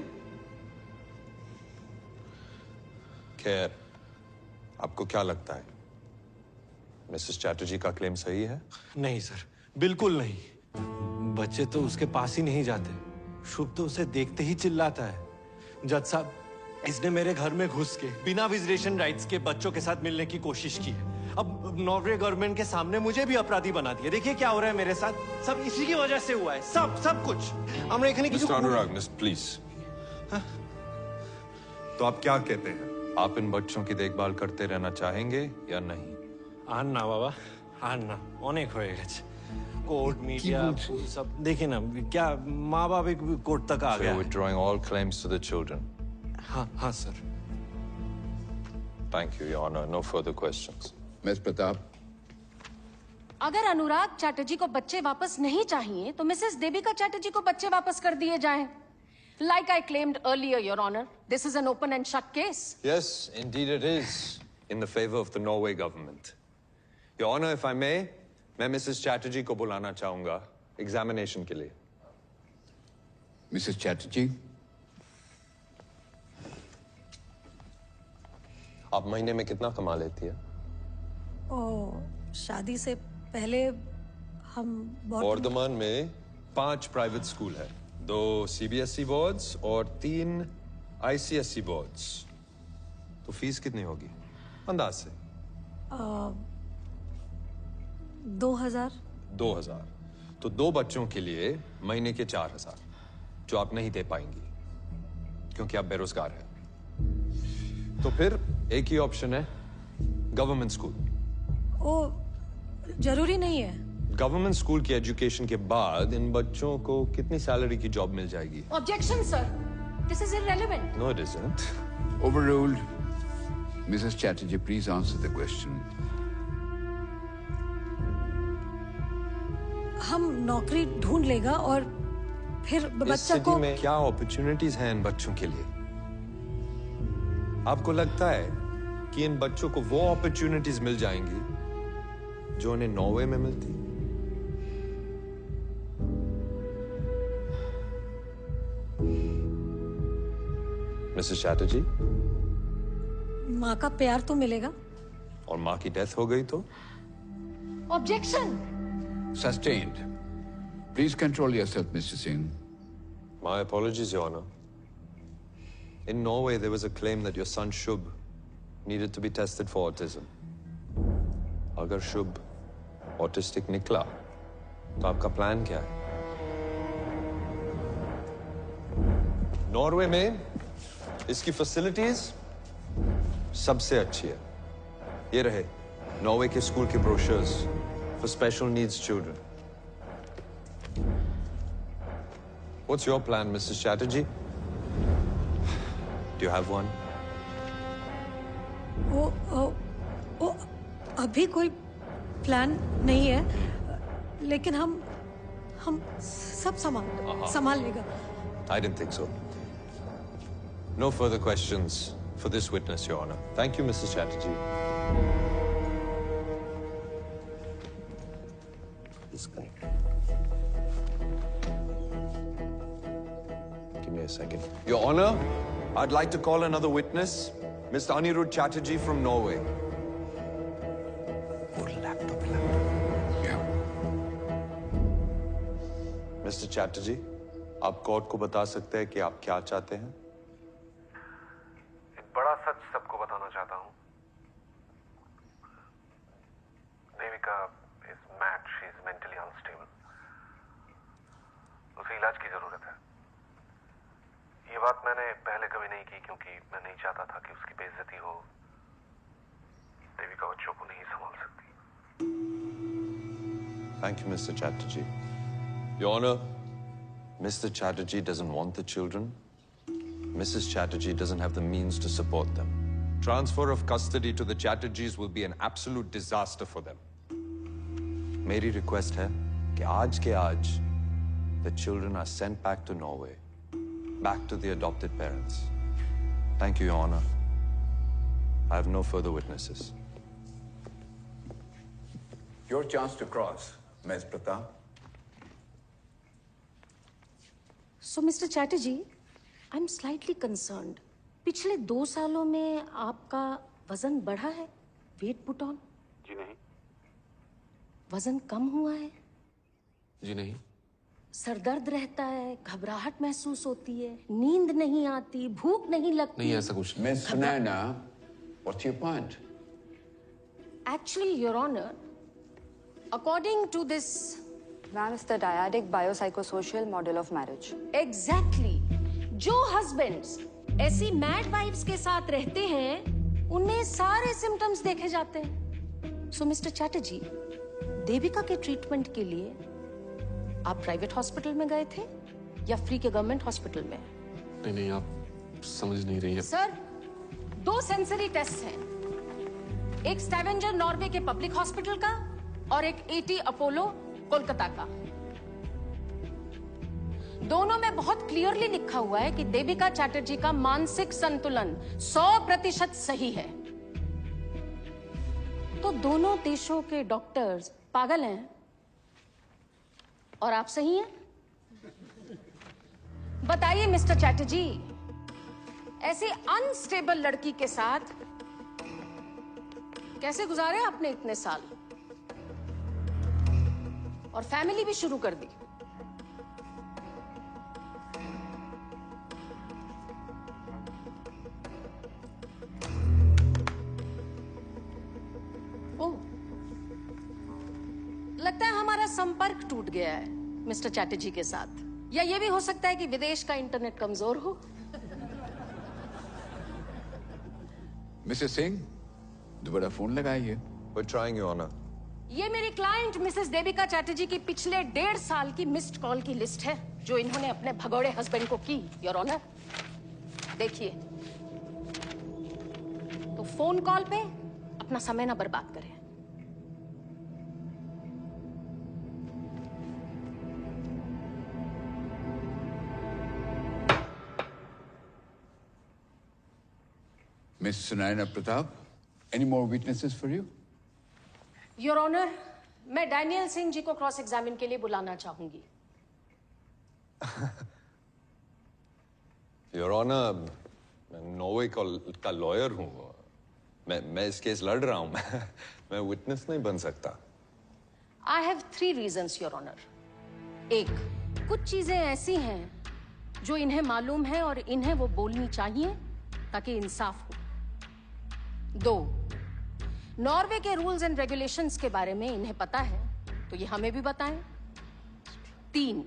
खैर, आपको क्या लगता है? मिसेस चैटर्जी का क्लेम सही है? नहीं सर, बिल्कुल नहीं। बच्चे तो उसके पास ही नहीं जाते। शुभ तो उसे देखते ही चिल्लाता है। जज साहब, इसने मेरे घर में घुस के बिना विजिटेशन राइट्स के बच्चों के साथ मिलने की कोशिश की है। अब नॉर्वे गवर्नमेंट के सामने मुझे भी अपराधी बना दिया। देखिए क्या हो रहा है मेरे साथ। सब इसी की वजह से हुआ है। सब कुछ। हमने मिस्टर अनुराग, मिस्टर प्लीज। तो आप क्या कहते हैं? आप इन बच्चों की देखभाल करते रहना चाहेंगे या नहीं? आन्ना बाबा, आन्ना अनेक हो गए। कोर्ट मीडिया सब देखिए ना, क्या माँ बाप एक कोर्ट तक आ गया। Withdrawing all claims to the children. हाँ sir. Thank you, Your Honor. No further questions. Miss Pratap, अगर अनुराग चैटर्जी को बच्चे वापस नहीं चाहिए तो मिसेस देविका चैटर्जी को बच्चे वापस कर दिए जाएं। Like I claimed earlier, Your Honor, this is an open and shut case. Yes, indeed it is, in the favor of the Norway government. Your Honor, if I may, मैं मिसेस चैटर्जी को बुलाना चाहूंगा एग्जामिनेशन के लिए। Mrs. Chatterjee, आप महीने में कितना कमा लेती है? शादी से पहले हम वर्धमान में 5 प्राइवेट स्कूल है, 2 CBSE बोर्ड्स और 3 ICSE बोर्ड्स। तो फीस कितनी होगी अंदाज से? 2000। 2000। तो 2 बच्चों के लिए महीने के 4000, जो आप नहीं दे पाएंगी क्योंकि आप बेरोजगार हैं। तो फिर एक ही ऑप्शन है, गवर्नमेंट स्कूल। जरूरी नहीं है। गवर्नमेंट स्कूल की एजुकेशन के बाद इन बच्चों को कितनी सैलरी की जॉब मिल जाएगी? Objection, sir. This is irrelevant. No, it isn't. overruled. Mrs. Chatterjee, please answer the question. हम नौकरी ढूंढ लेगा और फिर इस बच्चा सिटी को में क्या अपॉर्चुनिटीज हैं इन बच्चों के लिए? आपको लगता है कि इन बच्चों को वो अपॉर्चुनिटीज मिल जाएंगी जो उन्हें नॉर्वे में मिलती? मिसेस चैटर्जी, माँ का प्यार तो मिलेगा। और माँ की डेथ हो गई तो? Objection. Sustained. Please control yourself, Mr. Singh. My apologies, Your Honor. In Norway, there was a claim that your son Shubh needed to be tested for autism. अगर शुभ ऑटिस्टिक निकला तो आपका प्लान क्या है? नॉर्वे में इसकी फैसिलिटीज सबसे अच्छी है। ये रहे नॉर्वे के स्कूल के brochures for special needs children. What's your plan, Mrs. Chatterjee? Do you have one? वो अभी कोई प्लान नहीं है, लेकिन हम सब संभाल लेगा। I didn't think so. No further questions for this witness, Your Honor. Thank you, Mrs. Chatterjee. Disconnect. Give me a second. Your Honor, I'd like to call another witness, Mr. Anirudh Chatterjee from Norway. Mr. Chatterjee, आप कोर्ट को बता सकते हैं कि आप क्या चाहते हैं? एक बड़ा सच सबको बताना चाहता हूँ। Devika is mad, she is mentally unstable. उसे इलाज की जरूरत है। ये बात मैंने पहले कभी नहीं की क्योंकि मैं नहीं चाहता था कि उसकी बेइज्जती हो। देविका बच्चों को नहीं संभाल सकती। Thank you, Mr. Chatterjee. Your Honor, Mr. Chatterjee doesn't want the children. Mrs. Chatterjee doesn't have the means to support them. Transfer of custody to the Chatterjees will be an absolute disaster for them. मेरी request है कि आज के आज the children are sent back to Norway, back to the adopted parents. Thank you, Your Honor. I have no further witnesses. Your chance to cross, Ms. Pratap. So, Mr. Chatterjee, I'm slightly concerned. पिछले 2 सालों में आपका वजन बढ़ा है? Weight put on? जी नहीं। वजन कम हुआ है? जी नहीं। सर दर्द रहता है, घबराहट महसूस होती है, नींद नहीं आती, भूख नहीं लगती। नहीं, ऐसा कुछ नहीं। Miss Sunaina, what's your point? Actually, Your Honor, according to this, Ma'am, it's the dyadic biopsychosocial model of marriage. Exactly. जो husbands ऐसी mad wives के साथ रहते हैं, उनमें सारे symptoms देखे जाते हैं। So, Mr. Chatterjee, देविका के ट्रीटमेंट के लिए आप प्राइवेट हॉस्पिटल में गए थे या फ्री के गवर्नमेंट हॉस्पिटल में? नहीं, आप समझ नहीं रही हैं। सर, 2 सेंसरी टेस्ट हैं, एक स्टैवेंजर नॉर्वे के पब्लिक हॉस्पिटल का और एक AT अपोलो कोलकाता का। दोनों में बहुत क्लियरली लिखा हुआ है कि देविका चैटर्जी का मानसिक संतुलन 100% सही है। तो दोनों देशों के डॉक्टर्स पागल हैं और आप सही हैं? बताइए मिस्टर चैटर्जी, ऐसी अनस्टेबल लड़की के साथ कैसे गुजारे आपने इतने साल और फैमिली भी शुरू कर दी? ओह, लगता है हमारा संपर्क टूट गया है मिस्टर चैटर्जी के साथ, या ये भी हो सकता है कि विदेश का इंटरनेट कमजोर हो। मिसेस सिंह, दोबारा फोन लगाइए। We're trying, Your Honor. ये मेरी क्लाइंट मिसेस देविका चैटर्जी की पिछले 1.5 साल की मिस्ड कॉल की लिस्ट है जो इन्होंने अपने भगोड़े हस्बैंड को की, योर ऑनर। देखिए, तो फोन कॉल पे अपना समय ना बर्बाद करें। Miss Sunaina Pratap, any more witnesses for you? Your honour, मैं डैनियल सिंह जी को क्रॉस एग्जामिन के लिए बुलाना चाहूंगी। योर ऑनर, मैं नॉर्वे का लॉयर हूं। मैं इस केस लड़ रहा हूं। मैं विटनेस नहीं बन सकता। I have 3 reasons your honour. एक, कुछ चीजें ऐसी हैं जो इन्हें मालूम है और इन्हें वो बोलनी चाहिए ताकि इंसाफ हो। 2, नॉर्वे के रूल्स एंड रेगुलेशंस के बारे में इन्हें पता है तो ये हमें भी बताएं। 3,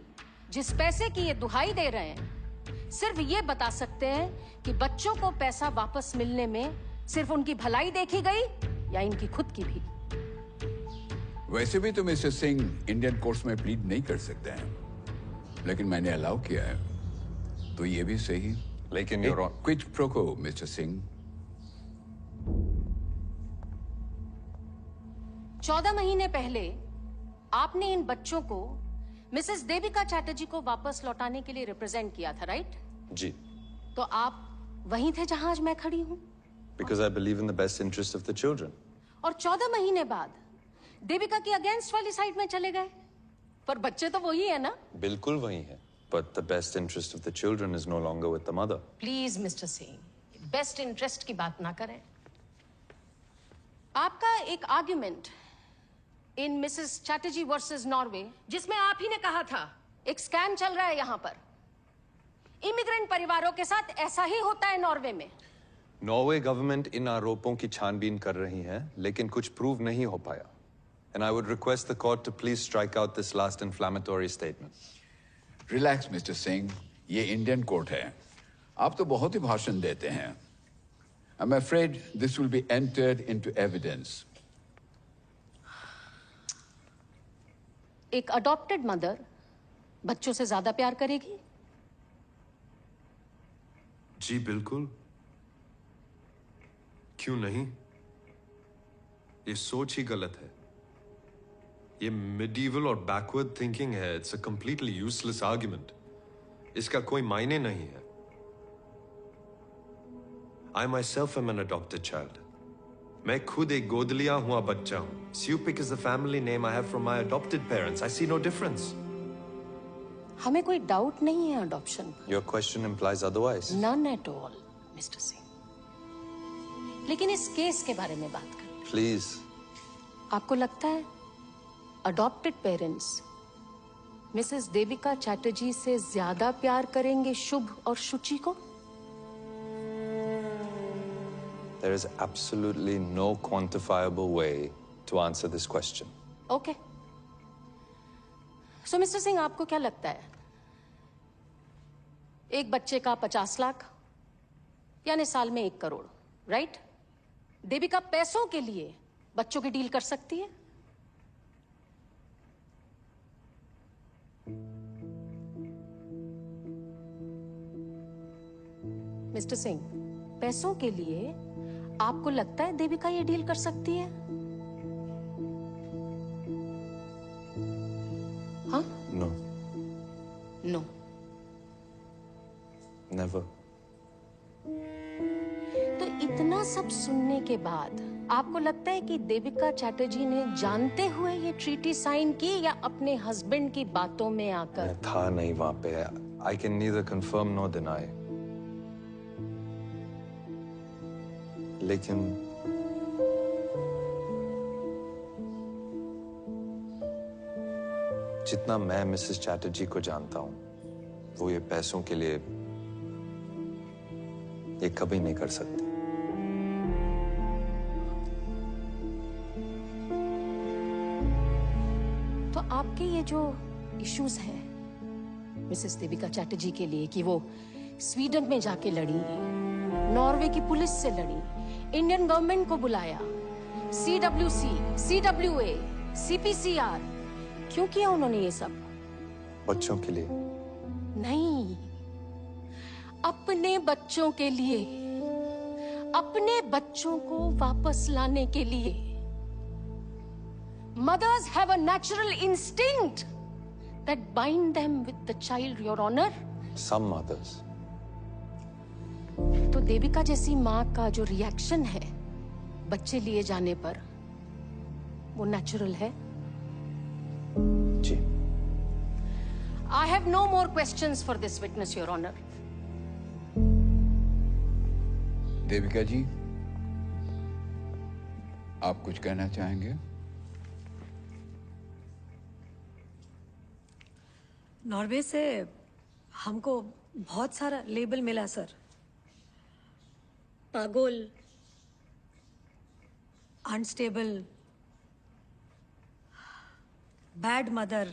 जिस पैसे की ये दुहाई दे रहे हैं सिर्फ ये बता सकते हैं कि बच्चों को पैसा वापस मिलने में सिर्फ उनकी भलाई देखी गई या इनकी खुद की भी। वैसे भी तो मिस्टर सिंह इंडियन कोर्ट्स में प्लीड नहीं कर सकते हैं, लेकिन मैंने अलाउ किया है तो ये भी सही। लेकिन क्विड प्रो मिस्टर सिंह। 14 महीने पहले आपने इन बच्चों को मिसेस देविका चैटर्जी को वापस लौटाने के लिए रिप्रेजेंट किया था, राइट? जी। तो आप वहीं थे जहां आज मैं खड़ी हूं। Because I believe in the best interest of the children. और 14 महीने बाद देविका की अगेंस्ट वाली साइड में चले गए, पर बच्चे तो वही है ना? बिल्कुल वही है। But the best interest of the children is no longer with the mother. Please mister Singh, best interest की बात ना करें। आपका एक argument in Mrs Chatterjee versus Norway, जिसमें आप ही ने कहा था एक स्कैम चल रहा है यहां पर, इमिग्रेंट परिवारों के साथ ऐसा ही होता है नॉर्वे में। नॉर्वे गवर्नमेंट इन आरोपों की छानबीन कर रही है, लेकिन कुछ प्रूव नहीं हो पाया। And I would request the court to please strike out this last inflammatory statement. Relax mister Singh, ये इंडियन कोर्ट है। आप तो बहुत ही भाषण देते हैं। I'm afraid this will be entered into evidence. एक अडॉप्टेड मदर बच्चों से ज्यादा प्यार करेगी? जी बिल्कुल, क्यों नहीं? ये सोच ही गलत है। ये मिडीवल और बैकवर्ड थिंकिंग है। It's a completely useless argument. इसका कोई मायने नहीं है। I myself am an adopted child. मैं खुद एक गोद लिया हुआ बच्चा हूं। Supik is the family name I have from my adopted parents. I see no difference. हमें कोई डाउट नहीं है अडॉप्शन पर। Your question implies otherwise. None at all, mister Singh. लेकिन इस केस के बारे में बात करें। Please. आपको लगता है adopted parents Mrs Devika Chatterjee से ज्यादा प्यार करेंगे शुभ और शुचि को? There is absolutely no quantifiable way to answer this question. Okay. So, mister Singh, आपको क्या लगता है? एक बच्चे का 50 लाख यानी साल में 1 करोड़, राइट? देविका पैसों के लिए बच्चों की डील कर सकती है? मिस्टर सिंह, पैसों के लिए आपको लगता है देविका ये डील कर सकती है? हाँ? No. No. Never. तो इतना सब सुनने के बाद आपको लगता है कि देविका चैटर्जी ने जानते हुए ये ट्रीटी साइन की या अपने हस्बैंड की बातों में आकर? मैं था नहीं वहां पे। I can neither confirm nor deny. लेकिन जितना मैं मिसेस चैटर्जी को जानता हूं, वो ये पैसों के लिए ये कभी नहीं कर सकती। तो आपके ये जो इश्यूज हैं मिसेस देविका चैटर्जी के लिए कि वो स्वीडन में जाके लड़ी, नॉर्वे की पुलिस से लड़ी, इंडियन गवर्नमेंट को बुलाया, CWC, CWA, CPCR, क्यों किया उन्होंने ये सब? बच्चों के लिए नहीं, अपने बच्चों के लिए, अपने बच्चों को वापस लाने के लिए। Mothers have a natural instinct that bind them with the child, Your Honor. Some mothers. तो देविका जैसी माँ का जो रिएक्शन है बच्चे लिए जाने पर, वो नेचुरल है? जी। I have no more questions for this witness, Your Honor. Devika जी, आप कुछ कहना चाहेंगे? नॉर्वे से हमको बहुत सारा लेबल मिला सर। पागल, अनस्टेबल, बैड मदर,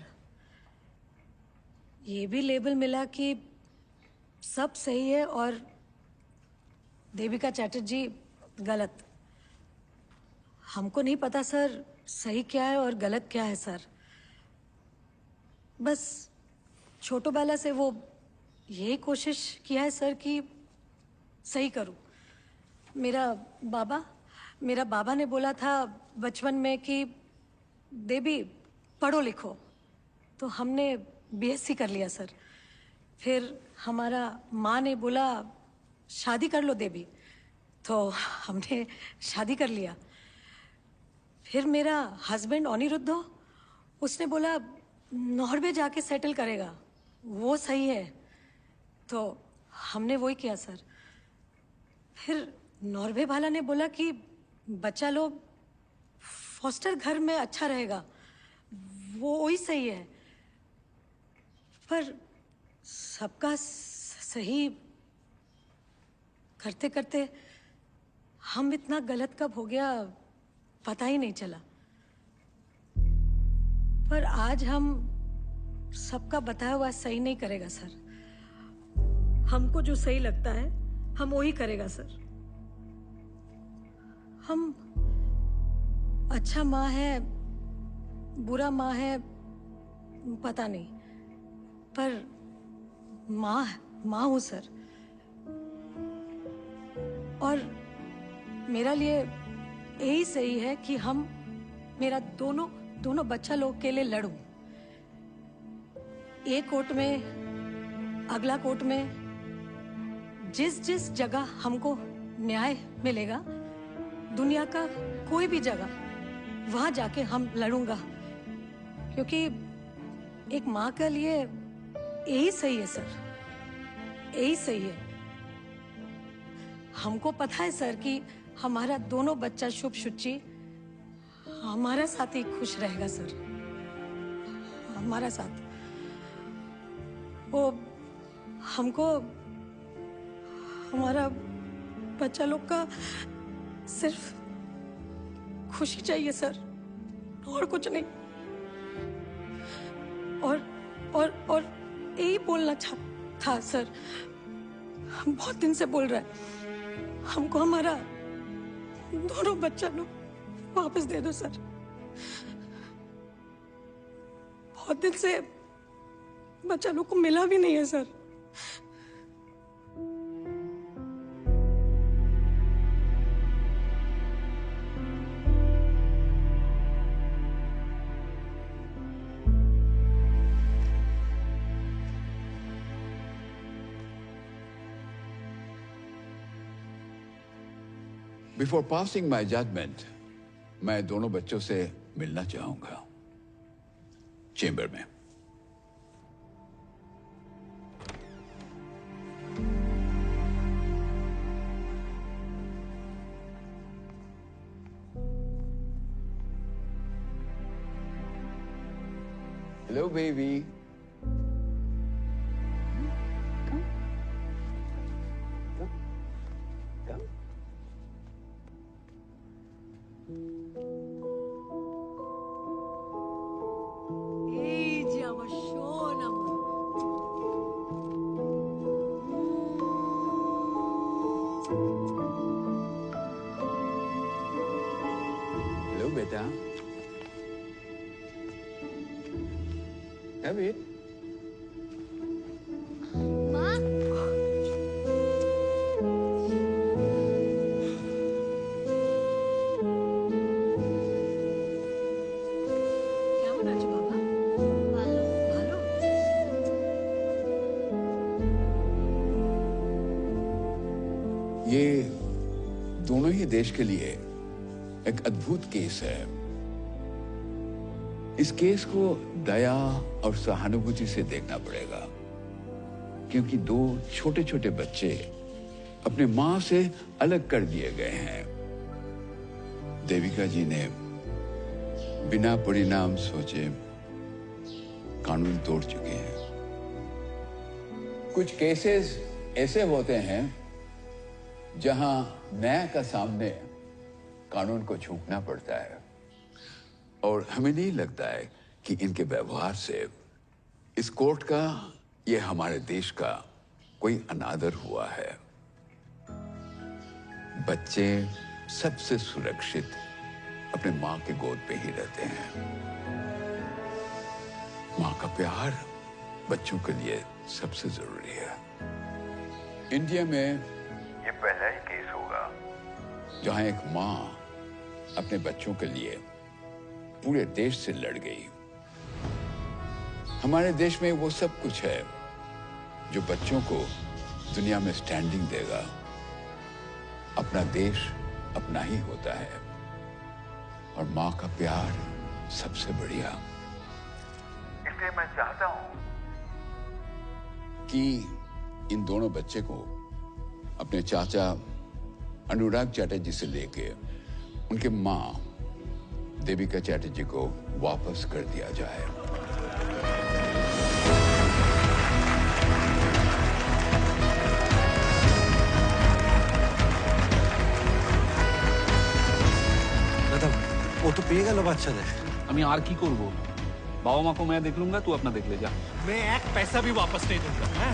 ये भी लेबल मिला कि सब सही है और देविका चैटर्जी गलत। हमको नहीं पता सर सही क्या है और गलत क्या है सर। बस छोटो बाला से वो यही कोशिश किया है सर कि सही करूं। मेरा बाबा ने बोला था बचपन में कि देवी पढ़ो लिखो, तो हमने BSc कर लिया सर। फिर हमारा माँ ने बोला शादी कर लो देवी, तो हमने शादी कर लिया। फिर मेरा हस्बैंड अनिरुद्ध, उसने बोला नॉर्वे जाके सेटल करेगा, वो सही है, तो हमने वही किया सर। फिर नॉर्वे वाला ने बोला कि बच्चा लोग फॉस्टर घर में अच्छा रहेगा, वो वही सही है। पर सबका सही करते करते हम इतना गलत कब हो गया पता ही नहीं चला। पर आज हम सबका बताया हुआ सही नहीं करेगा सर। हमको जो सही लगता है हम वही करेगा सर। हम अच्छा माँ है, बुरा माँ है, पता नहीं, पर माँ हूँ सर। और मेरा लिए यही सही है कि मेरा दोनों बच्चा लोग के लिए लड़ूं। एक कोर्ट में, अगला कोर्ट में, जिस जगह हमको न्याय मिलेगा, दुनिया का कोई भी जगह, वहां जाके हम लड़ूंगा। क्योंकि एक माँ के लिए यही सही है सर, यही सही है। हमको पता है सर कि हमारा दोनों बच्चा शुभ शुचि हमारा साथ ही खुश रहेगा सर, हमारा साथ। वो हमको हमारा बच्चा लोग का सिर्फ खुशी चाहिए सर, और कुछ नहीं। और यही बोलना था सर, हम बहुत दिन से बोल रहे हैं, हमको हमारा दोनों बच्चा लोग वापस दे दो सर। बहुत दिन से बच्चा लोग को मिला भी नहीं है sir. Before passing my judgment, मैं दोनों बच्चों से मिलना चाहूंगा चेंबर में। Hello, baby. এই যে আমার সোনা মন। Hello, beta. Have it. মা কেমন আছো বাবা? ভালো ভালো। ये दोनों ही देश के लिए एक अद्भुत केस है। इस केस को दया और सहानुभूति से देखना पड़ेगा, क्योंकि दो छोटे छोटे बच्चे अपने मां से अलग कर दिए गए हैं। देविका जी ने बिना परिणाम सोचे कानून तोड़ चुके हैं। कुछ केसेस ऐसे होते हैं जहां न्याय का सामने कानून को झुकना पड़ता है, और हमें नहीं लगता है कि इनके व्यवहार से इस कोर्ट का, ये हमारे देश का कोई अनादर हुआ है। बच्चे सबसे सुरक्षित अपने मां के गोद पे ही रहते हैं। मां का प्यार बच्चों के लिए सबसे जरूरी है। इंडिया में ये पहला ही केस होगा जहां एक मां अपने बच्चों के लिए पूरे देश से लड़ गई। हमारे देश में वो सब कुछ है जो बच्चों को दुनिया में स्टैंडिंग देगा। अपना देश अपना ही होता है, और मां का प्यार सबसे बढ़िया। इसलिए मैं चाहता हूं कि इन दोनों बच्चे को अपने चाचा अनुराग चैटर्जी से लेके उनके मां देविका चैटर्जी को वापस कर दिया जाए। দাদা ও তো পেয়ে গেল বাচ্চাদের। আমি আর কি করব? বাবা মা को मैं देख लूंगा, तू अपना देख ले जा। मैं एक पैसा भी वापस नहीं दूंगा।